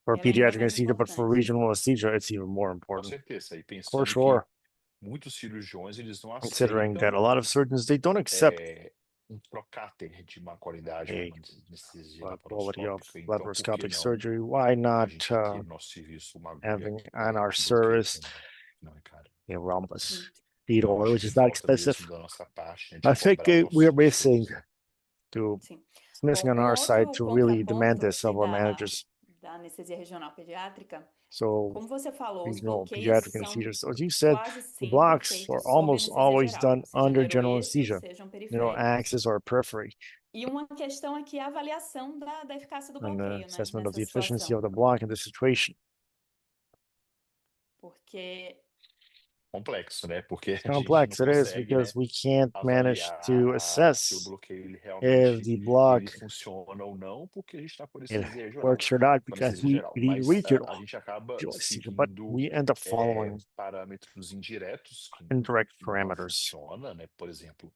for ela é ainda pediatric mais anesthesia, but for importante. regional anesthesia, it's even more Com important. certeza. E For pensando que sure, muitos cirurgiões eles não considering that a aceitam lot of surgeons, they don't accept trocáter de má qualidade a para anestesia quality of laparoscópica. Então, por que laparoscopic não surgery. Why a not gente aqui no nosso serviço uma agulha having on our que bloqueia service também? Não é caro. a rhombus Então, needle, acho which que is not falta mesmo expensive? da nossa parte, de I think cobrar os we are nossos missing gestores, né? to Sim. it's missing Bom, on our side to really demand contraponto this aqui of our managers. da anestesia regional pediátrica, So como você falou, os regional bloqueios pediatric são anesthesias, as you said, quase the sempre blocks are feitos sob almost anestesia always geral, done seja under no general eixo, anesthesia, sejam periféricos. axis or periphery, E uma questão aqui é a avaliação da eficácia do and the bloqueio, né, assessment of nessa the efficiency situação. of the block in this situation. Porque Complexo, né? Porque It's a gente não complex, it is, consegue, because we can't manage to avaliar se o assess bloqueio ele if realmente the block ele funciona ou não, porque a gente está por it anestesia regional, works or not, por because anestesia geral. we need Mas regional a gente acaba anesthesia, but seguindo we end up following parâmetros indiretos que indirect não parameters. funciona, né? Por exemplo,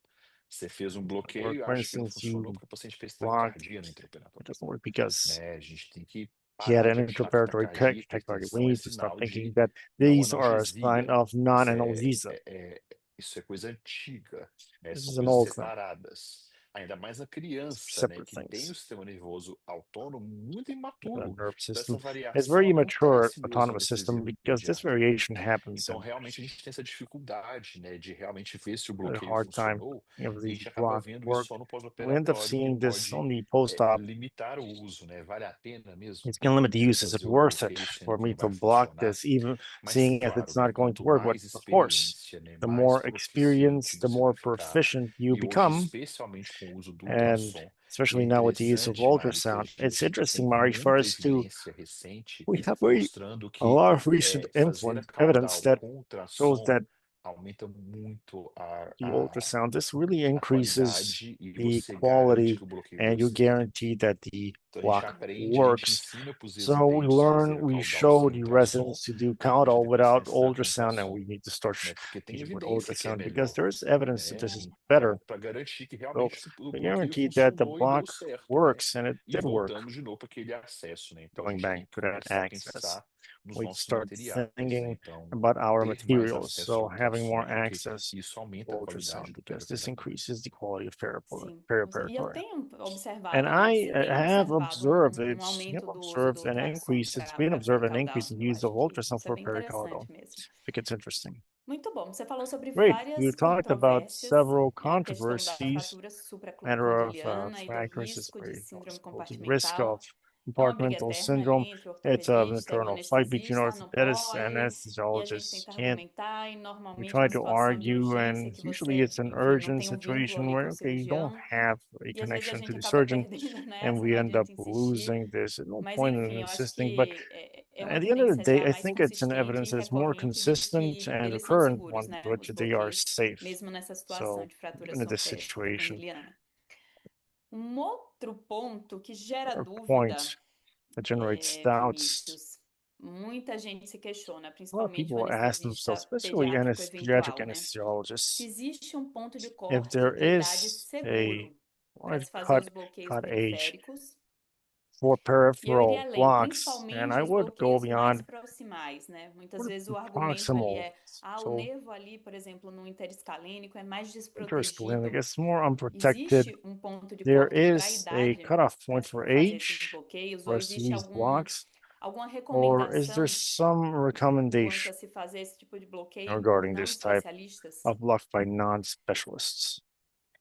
você fez um Or, bloqueio e for acha que não instance, funcionou you porque o paciente fez blocked, taquicardia no it intraoperatório, doesn't work because né? A gente tem que he had parar an de achar que intraoperatorial taquicardia e tachycardia. We hipertensão é need to start sinal thinking de that não these are a sign analgesia. of Isso non-analgesia. isso é coisa antiga, né? This São is an coisas old thing. separadas. Ainda mais na criança, né? Separate Que tem o things. sistema nervoso autônomo muito The imaturo. nerve Então, system essa is variação very immature acontece mesmo na autonomous system anestesia because this pediátrica. variation happens Então, in realmente, a gente tem essa dificuldade, né? De realmente ver se o a bloqueio hard time funcionou. of E a the gente acaba block vendo isso work. só no We end up pós-operatório, que seeing this pode only post-op. limitar o uso, né? Vale a pena mesmo It can limit the use. Is it fazer o worth it bloqueio sendo for que me não to vai block funcionar? this, even Mas, seeing as claro, it's né? not going to Quanto work? But mais of course, experiência, né? the Mais more proficiente experienced, the você more vai ficar. proficient you E hoje, become. especialmente com o uso do And ultrassom, o especially now with the use of interessante, Mari, que a ultrasound, it's gente tem interesting, Mari, for muita us to, evidência recente we have mostrando a que lot of recent fazer a evidence caudal that com shows ultrassom that aumenta muito the a ultrasound, this really increases qualidade e the você garante quality, que o bloqueio and deu you certo. guarantee that the Então, a gente block aprende, a gente works. ensina para os So we residentes fazer learn, a we caudal show sem the ultrassom, residents to do para depois caudal without começar com ultrasound, and ultrassom, we need to start né? Porque tem using with evidência que é ultrasound because melhor, there is evidence that né? this is better. Para garantir que So realmente o we bloqueio guarantee that the funcionou e deu block certo, né? works, and it E did work. voltamos de novo para aquele acesso, né? Então, a Going gente tem back que to that começar a access, pensar nos we nossos start materiais, né? thinking Então, about our ter mais materials. acesso So ao having more ultrassom, porque access isso aumenta to a qualidade ultrasound do because this perioperatório. increases the quality of Sim. E eu perioperatorial. tenho And observado, né? Você tem have observado observed um it's aumento do uso do observed an ultrassom increase. It's been para observed an increase pericaudal. in Eu use of acho que ultrasound isso é for bem pericaudal. interessante mesmo. I think it's interesting. Muito bom. Você falou sobre Great. You várias talked about controvérsias, several a questão da controversies, fratura matter of supracondiliana e do fractures, is risco de very síndrome possible. The risk of compartimental. É uma briga compartmental eterna syndrome. ali entre o It's an ortopedista e o eternal fight between anestesista, não orthopedists and pode, e a gente anesthesiologists. tenta Can't argumentar, e We normalmente é try uma to situação de argue, urgência and que usually você, it's an enfim, não urgent tem um vínculo situation ali com where, o okay, you don't cirurgião, have a e às vezes a connection to gente the acaba surgeon, perdendo and nessa, we não end adianta up insistir. losing. There's no Mas, point in enfim, eu acho insisting. But que é uma at the end of the evidência day, já I mais think it's an consistente evidence e that's more recorrente de consistent que and eles são recurrent seguros, one, né? which Os they are bloqueios, safe. mesmo nessa situação So, de fratura in this situation, supracondiliana. Um outro ponto que gera a dúvida, point that generates doubts. Vinícius, muita gente se questiona, A lot of principalmente o people ask anestesista themselves, especially pediátrico pediatric eventual, né? Se anesthesiologists, existe um ponto de if corte there de idade is a seguro para large se fazer os bloqueios cut age periféricos. for E eu iria peripheral além, blocks, and principalmente I os would go bloqueios mais beyond proximais, né? Muitas what vezes o argumento ali proximal. é, o So nervo ali, por exemplo, no interescalênico é mais interscalenic, desprotegido. it's more unprotected. Existe um ponto de There corte para a is a idade cutoff para point for fazer esses age bloqueios? for Ou us to existe use blocks, alguma or is there recomendação some quanto recommendation a se fazer esse tipo de bloqueio por regarding não this type especialistas? of block by non-specialists?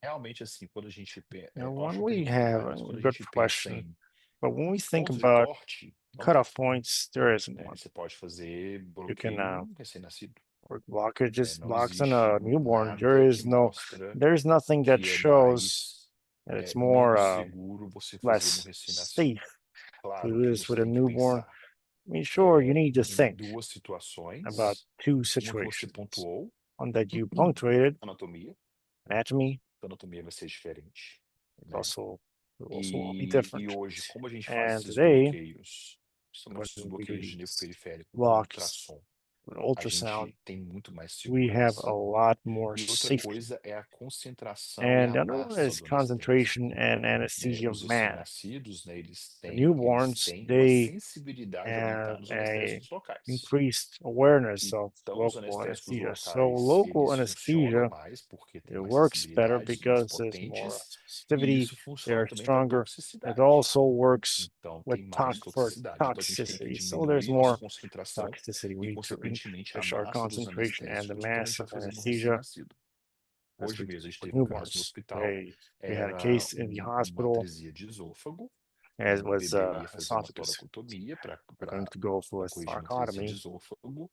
Realmente, assim, quando a gente Now, eu when acho que we tem have a vários, quando a good gente pensa question, em but when we think pontos de about corte, não tem, cutoff points, there isn't né? one. Você pode fazer You can bloqueio em recém-nascido, or blockages, não blocks in existe a newborn. nada que mostra There's nothing that que é shows that it's more menos seguro você fazer no less recém-nascido. safe to Claro do que this você with a tem que newborn. pensar I mean, sure, you need to em think duas about situações, two uma que você situations. pontuou, One that you punctuated, anatomia, anatomy, a anatomia vai ser diferente, né? also will be E different. hoje, como a gente faz And esses today, bloqueios, when principalmente esses we do bloqueios de nervo these periférico com blocks ultrassom, with a ultrasound, gente tem muito mais we have a segurança. lot more E outra safety. coisa é a concentração e And a another one massa is do anestésio, concentration and né? anesthesia Os mass. recém-nascidos, né, The eles newborns, têm uma they sensibilidade aumentada have nos a anestésicos locais. increased awareness of Então, os local anestésicos anesthesia. So locais, local eles funcionam anesthesia, mais porque tem it mais works better sensibilidade, mais because there's more potentes, e sensitivity, isso they funciona are também para stronger. It toxicidade. also works Então, with tem mais for toxicidade. Então, a gente tem que toxicity. So there's diminuir nossa more concentração toxicity. We e, need to consequentemente, a increase our massa dos concentration and the anestésicos quando a gente mass vai of fazer no anesthesia recém-nascido. as Hoje we do mesmo, a gente for teve um caso no newborns. hospital, We had a era case in the uma hospital, atresia de esôfago, as né? O was bebê ia fazer uma esophagus. toracotomia We're going to go for a corrigir uma atresia de thoracotomy. esôfago,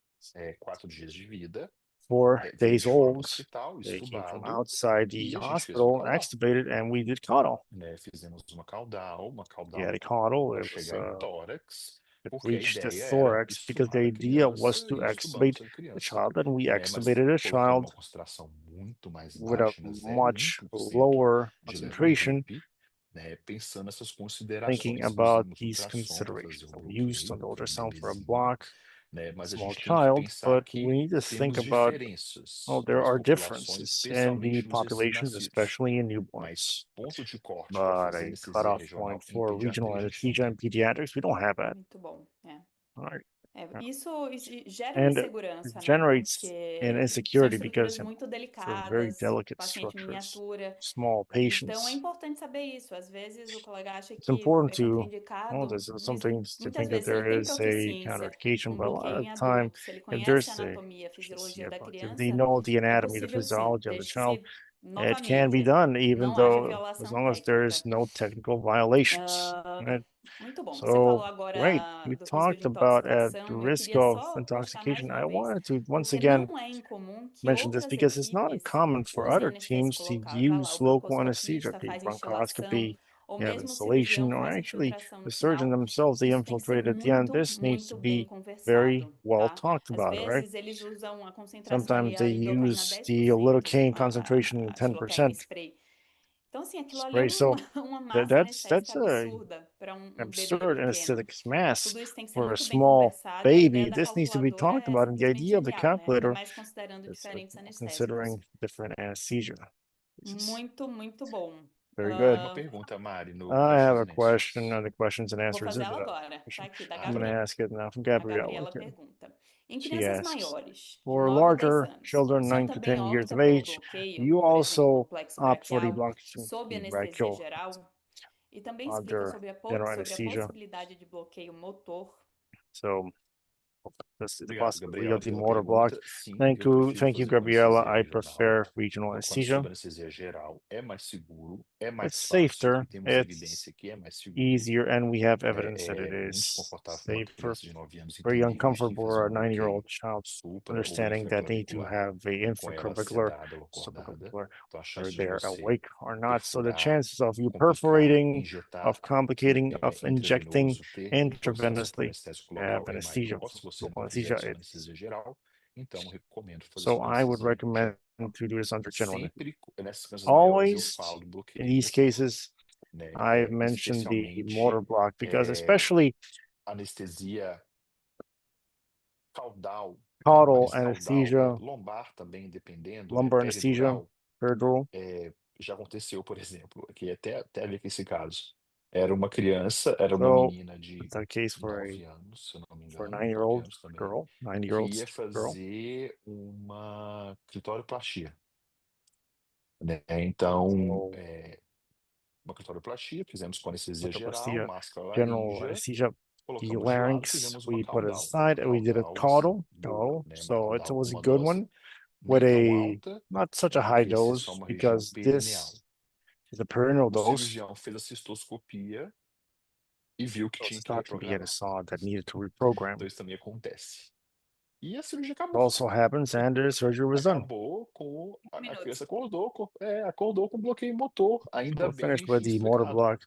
4 dias de vida. 4 days Veio de fora do old. hospital, They came from estubado, outside the e a gente fez uma hospital, caudal, extubated, and we did caudal. né? Fizemos uma caudal He had a caudal. para It was chegar em tórax, it porque a reached the ideia era thorax because the extubar a idea criança was to e extubamos extubate a the criança, child, and we né? Mas extubated a foi com child uma concentração muito mais with a baixa, né? much 0,1% lower de concentration, levodopa, né? Pensando nessas thinking considerações, about usamos these ultrassom para fazer considerations. o So we used on bloqueio the com um ultrasound for a bebezinho, block, né? Mas a small gente tem que child, pensar but que we need to think temos about, well, diferenças there nas are populações, differences in the especialmente nos populations, recém-nascidos. especially in Mas newborns. ponto de corte para But fazer a anestesia cutoff point regional em for pediatria regional a gente não anesthesia in tem. pediatrics, we don't have that. Muito bom, All right. Isso gera uma And it insegurança, né? generates an Porque são insecurity estruturas because muito for very delicadas, delicate paciente structures, miniatura. small Então, é patients. importante saber isso. Às vezes, o colega acha It's que important é to, well, contraindicado, there's some mas things to muitas think that vezes ele there tem is a proficiência counterindication, num but a lot bloqueio of em the time, adulto, se ele if conhece a there's a, anatomia, a fisiologia da if they criança, know the é anatomy, the possível sim. physiology of the child, Deixe-se, it can be novamente, done even não haja though, as violação long as there's técnica. no technical violations. Ah, Right? muito bom. Você falou So, right, agora we do risco de talked about at the intoxicação. Eu risk queria of só postar mais intoxication. uma I vez, wanted to once porque again não é incomum que mention this outras because it's not equipes uncommon for usem other teams anestésico to local. Vai lá, use o local anesthesia, broncoscopista okay, faz instilação, bronchoscopy, ou you have mesmo o cirurgião installation, or faz actually infiltração the no surgeon final, themselves, they isso tem que ser infiltrate at the end. This needs to muito bem be very conversado, well tá? talked Às about, right? vezes eles usam a concentração Sometimes they lidocaína use the 10%, lidocaine concentration a lidocaína 10% spray. Então, assim, aquilo ali é spray. So uma massa that's anestésica a absurda para um bebê absurd pequeno. anesthetic mass Tudo isso tem que ser for a muito bem small conversado e a ideia baby. da This needs to be calculadora talked é about, and the simplesmente idea of the genial, né? Ainda calculator mais considerando is diferentes anestésicos. considering different anesthesia. This is Muito bom. very good. Uma pergunta, Mari, no I have questions a and question answers. on the questions and Vou answers. fazer ela agora. Tá aqui, da I'm going to Gabriela. ask it now from A Gabrielle. Gabriela Okay. pergunta: em She crianças asks, maiores, de for 9 a 10 larger anos, children, o senhor 9 to também 10 years opta of pelo age, bloqueio, you por exemplo, also complexo opt for the braquial, blockage sob the anestesia brachial geral? E também explica under sobre general sobre a anesthesia. possibilidade de bloqueio motor. So this is the Obrigado, possibility Gabriela, of the pela motor block. pergunta. Sim, Thank eu prefiro you, fazer com Gabriela. anestesia I regional. prefer regional Quando anesthesia. sob anestesia geral é mais seguro, é mais It's fácil safer, e temos it's evidência que é mais seguro. easier, and we have evidence that it É muito is desconfortável para uma safer. criança de 9 anos Very entender que tem uncomfortable que fazer for a um bloqueio 9-year-old child, supra ou understanding that they need to infraclavicular have a com ela infraclavicular, sedada ou acordada. supraclavicular, Então, a whether chance de they're você awake or not. So the perfurar, chances of you complicar, perforating, injetar of complicating, of injecting intravenoso, ter processo por intravenously, anestésico have local é anesthesia, maior se você local não fizer anesthesia. sob anestesia geral. Então, eu recomendo fazer So sob I would anestesia recommend geral. to do this under general. Sempre nessas crianças maiores eu Always, falo do in bloqueio, these cases, né? I mentioned the motor Especialmente block because especially anestesia caudal, caudal nariz caudal, anesthesia, lombar também, dependendo, né? lumbar anesthesia, Peridural. peridural. Já aconteceu, por exemplo, aqui até ali com esse caso. Era uma criança, era uma So menina de it's a case for 9 anos, se eu não me a engano, 9 9-year-old anos também, girl, que 9-year-old ia girl. fazer uma clitoroplastia, né? Então, So uma clitoroplastia, fizemos com anestesia geral, orthoplastia, máscara general laríngea, anesthesia, the colocamos de lado, larynx, fizemos uma we put it caudal. aside and we did a Assim, caudal. boa, né? Uma So it caudal was com a uma good dose one with nem tão a alta, not such a né? high Porque esse é só dose uma região because perineal. this is a perineal O dose. cirurgião fez a cistoscopia e viu que So tinha it's que thought to be and reprogramar. saw that needed to reprogram. Então isso também acontece. E a cirurgia It acabou. also happens and the surgery was done. Acabou com a Minutos. criança acordou com bloqueio motor. Ainda So bem finished que a with gente the tinha motor explicado. block.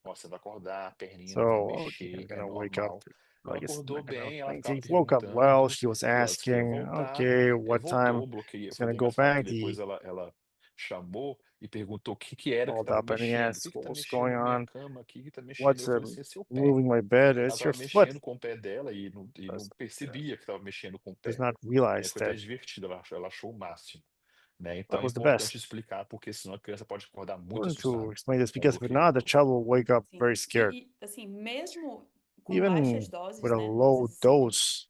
Ó, você vai acordar, a perninha So não vai okay, mexer, I'm é gonna wake up. normal. I Ela guess I'm acordou not gonna bem, ela think. ficava She woke up well. perguntando She was que ela disse que ia asking, voltar. okay, what time Voltou, o bloqueio. it's Foi gonna bem go engraçado, porque back? depois ela chamou e perguntou o que era que Called estava up and he mexendo. O asked que what está was mexendo going na minha on. cama? O que está mexendo? What's Eu falei assim, é seu pé. moving my bed? Ela It's your estava foot. mexendo com o pé dela e não percebia que estava mexendo com o Does pé. not realize Foi até that. divertido, ela achou o máximo. Né? Então That é was the importante best. explicar, porque senão a criança pode acordar muito Important to assustada explain this com because if bloqueio not, the motor. child will wake up Sim. very scared. Assim, mesmo com Even baixas doses, with a né? low Doses dose,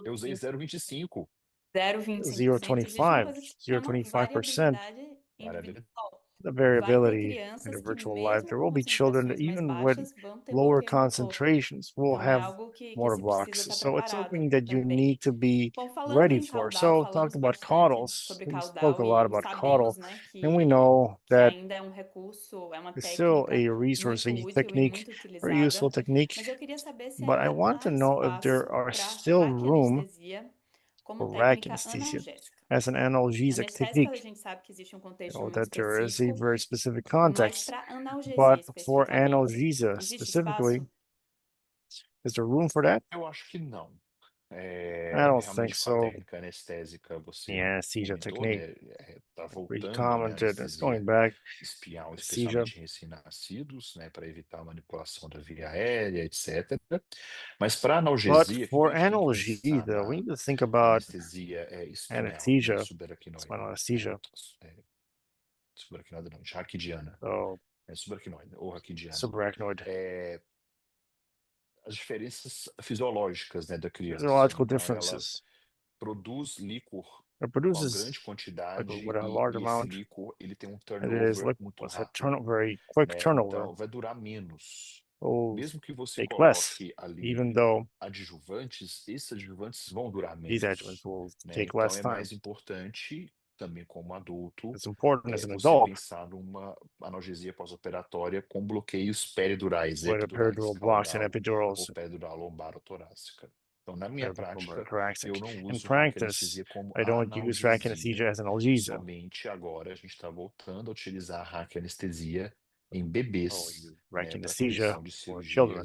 Eu usei 0,25. 0,25%, existe uma 0.25, coisa que se chama 0.25%. variabilidade Maravilha. individual. The Vai ter variability in crianças the que virtual life. mesmo There com will be children, concentrações mais even with baixas, vão ter lower bloqueio motor. concentrations, will Então é have algo que motor se blocks. precisa estar So it's something preparado that you também. need to be Bom, falando ready em for. caudal, So falamos talking about bastante caudals, sobre we caudal spoke a lot e about sabemos, caudal, né, and we know que that ainda é um recurso, é uma it's still técnica a resource, muito a útil e technique, muito very useful utilizada, technique. mas eu queria saber se But I ainda want há to know if there espaço are para still room raquianestesia como for rack técnica anesthesia analgésica. as an analgesic Anestésica, a technique. gente sabe que existe um You contexto know muito that there is a específico, very specific mas context. para analgesia But for especificamente, analgesia existe specifically, espaço? is there room for that? Eu acho que não. I don't think Realmente com a so. técnica anestésica, você The anesthesia comentou, technique, né? Tá we voltando, né? A commented, it's going anestesia back. espial, Anesthesia. especialmente em recém-nascidos, né? Para evitar a manipulação da via aérea, etc. Mas para But analgesia, o que for a gente tem que analgesia, pensar though, we na need to think about anestesia espinhal, né? anesthesia, Subaracnoide. spinal anesthesia. Subaracnoide não, raquidiana. So Subaracnoide ou raquidiana. subarachnoid. As diferenças fisiológicas, né, da criança. Physiological Então, ela differences. produz líquor It com uma produces grande quantidade with a e large esse amount. líquor ele tem um It is turnover like muito what's a rápido, very quick né? turnover. Então vai durar menos. Will Mesmo que você take less, coloque ali even though adjuvantes, esses adjuvantes vão durar these menos, adjuvants will né? take Então less é time. mais importante também como adulto It's important as an você adult pensar numa analgesia pós-operatória com bloqueios peridurais, with a epidurais, peridural blocks and caudal epidurals. ou peridural lombar ou torácica. Então, na minha prática, Thoracic. eu não In uso practice, raquianestesia como I don't use rack analgesia. anesthesia as analgesia. Somente agora a gente está voltando a utilizar a raquianestesia em bebês, rank para anesthesia correção de for children,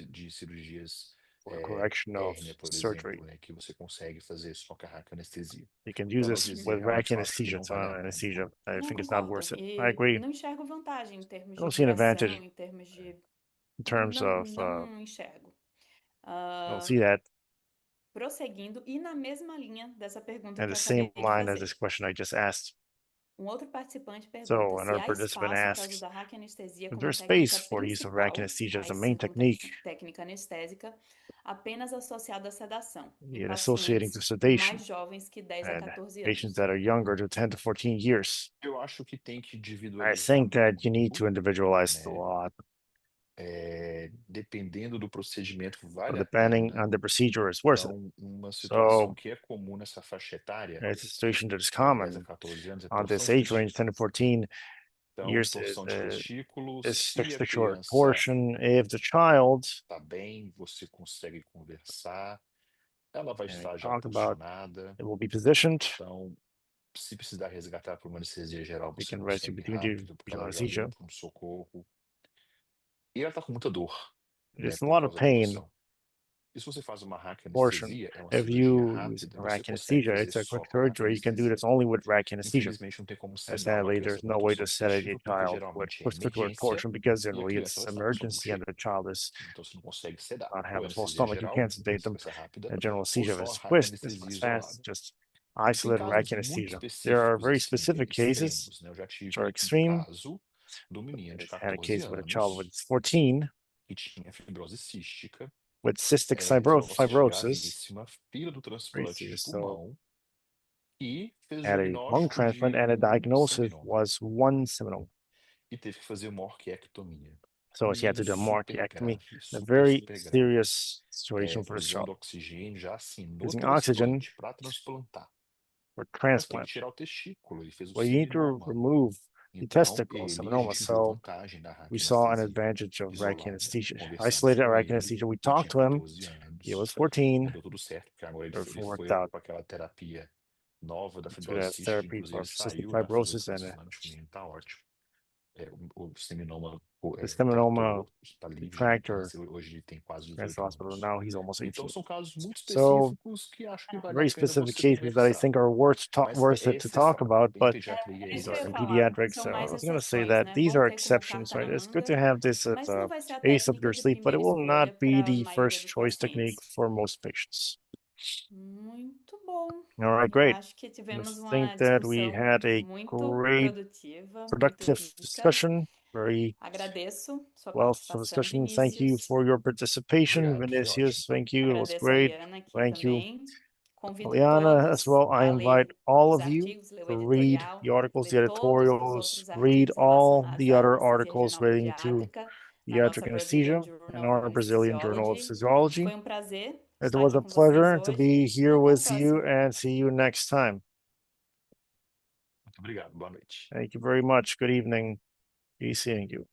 de cirurgias for correction of hérnia, por surgery. exemplo, que você consegue fazer só com a anestesia. You can use Então, this dizer, with realmente, rank eu acho que anesthesia, não so vale a pena. anesthesia. I Não, think it's not worth concordo. it. E I agree. não enxergo vantagem em termos I de don't see an duração, advantage em termos de... in terms não, of, não enxergo. I don't see that. Prosseguindo, e na mesma linha dessa pergunta And que the eu same acabei de line as fazer. this question I just asked. Um outro participante pergunta So se another há participant espaço para o uso asks, da raquianestesia is como there técnica space for the use of rank principal, anesthesia as a aí main sim como technique técnica anestésica, apenas associada à sedação, em in associating pacientes to sedation mais jovens que 10 a and 14 patients anos? that are younger to 10 to 14 years? Eu acho que tem que I individualizar think that you need to individualize the né? law. Dependendo do procedimento, So vale a depending pena. on the procedure is worth it. Então, uma situação So que é comum nessa faixa etária, it's a situation that is 10 a common 14 anos, é on torção this de age range, 10 to testículo. 14 Então, years torção de testículo, is se a textual criança torsion. If the child, está bem, você consegue conversar, ela vai and estar já talk about, posicionada. it will be positioned. Então, se precisar resgatar para uma anestesia geral, We você can rescue consegue between rápido, porque ela já anesthesia. liga para um socorro. E ela está com muita dor, né, There's a por lot of causa da pain torção. E se você faz uma portion. raquianestesia, é uma If cirurgia you use rápida, você rack consegue anesthesia, fazer it's a só quick com a surgery. You can do this raquianestesia. only with rack anesthesia. Infelizmente, não tem como And sedar uma sadly, criança there's com no way to torção de sedate a testículo, porque child with geralmente é testicular emergência torsion because e a generally criança it's vai estar com estômago emergency and cheio. the child is Então, você não consegue sedar. not Ou have é a full anestesia stomach. You geral, can't sedate isso them. vai ser rápida, A general ou anesthesia só a is quick, is raquianestesia fast, isolada. just Tem isolated rack casos muito anesthesia. There are específicos, very assim, specific bem cases extremos, né? Eu já which tive are um extreme. caso do menino de I've had a 14 case with a child with anos 14 que tinha fibrose cística, with cystic fibrose fibrosis, gravíssima, filho do very transplante de serious. So pulmão, e fez o had a lung diagnóstico transplant de and the diagnosis seminoma was one seminal. e teve que fazer uma orquiectomia. So she had to do a Super marchectomy, grave, a super, very super grave. serious situation for this child. Usando oxigênio já assim no Using oxygen transplante para transplantar. for Mas tem que transplant. tirar o testículo, ele fez o Well, you need to seminoma. remove the Então, testicle, a seminoma. gente viu So vantagem da we saw an raquianestesia advantage of rack isolada. anesthesia. Conversamos Isolated com rack ele, anesthesia. We ele talked tinha to him. 14 He anos, was 14. deu tudo certo, porque agora ele Everything foi worked out. para aquela terapia nova da To fibrose the cística, therapy inclusive for cystic saiu da fase do fibrosis and transplante, o menino tá ótimo. O seminoma the seminoma tratou, está livre de tractor câncer, hoje ele tem quase Grant's 18 Hospital. anos. Now he's almost Então, 18. são casos muito So específicos que acho que vale a very pena specific você cases that I conversar. think are worth Mas it é to talk exceção. about, Em but pediatria é É isso que eu ia in exceção. falar. pediatrics, São I mais was going to say exceções, that né? these Vão are ter como exceptions, carta right? na It's good to manga, have this as mas a não vai ser a ace up técnica your de sleeve, but it primeira will not escolha be para a the maioria first dos choice technique pacientes. for most patients. Muito bom. All right, Eu great. acho que I tivemos think uma that we discussão had a muito great, produtiva, muito productive rica. discussion, very Agradeço sua wealth of participação, discussion. Thank you Vinícius. for your participation, Obrigado, foi ótimo. Vinicius. Thank you. It was Agradeço a great. Iana aqui Thank you, também. Convido Mariana, as todos well. I a invite ler all os of you artigos, ler o to read editorial, the articles, the ler todos os editorials, outros read artigos all relacionados the à other anestesia articles regional relating to pediátrica na nossa pediatric Brazilian anesthesia in Journal of our Brazilian Journal of Anesthesiology. Physiology. Foi um prazer It estar was aqui a com vocês pleasure to hoje be e here até a with you próxima. and see you next time. Muito obrigado, boa noite. Thank you very much. Good evening. Be seeing you.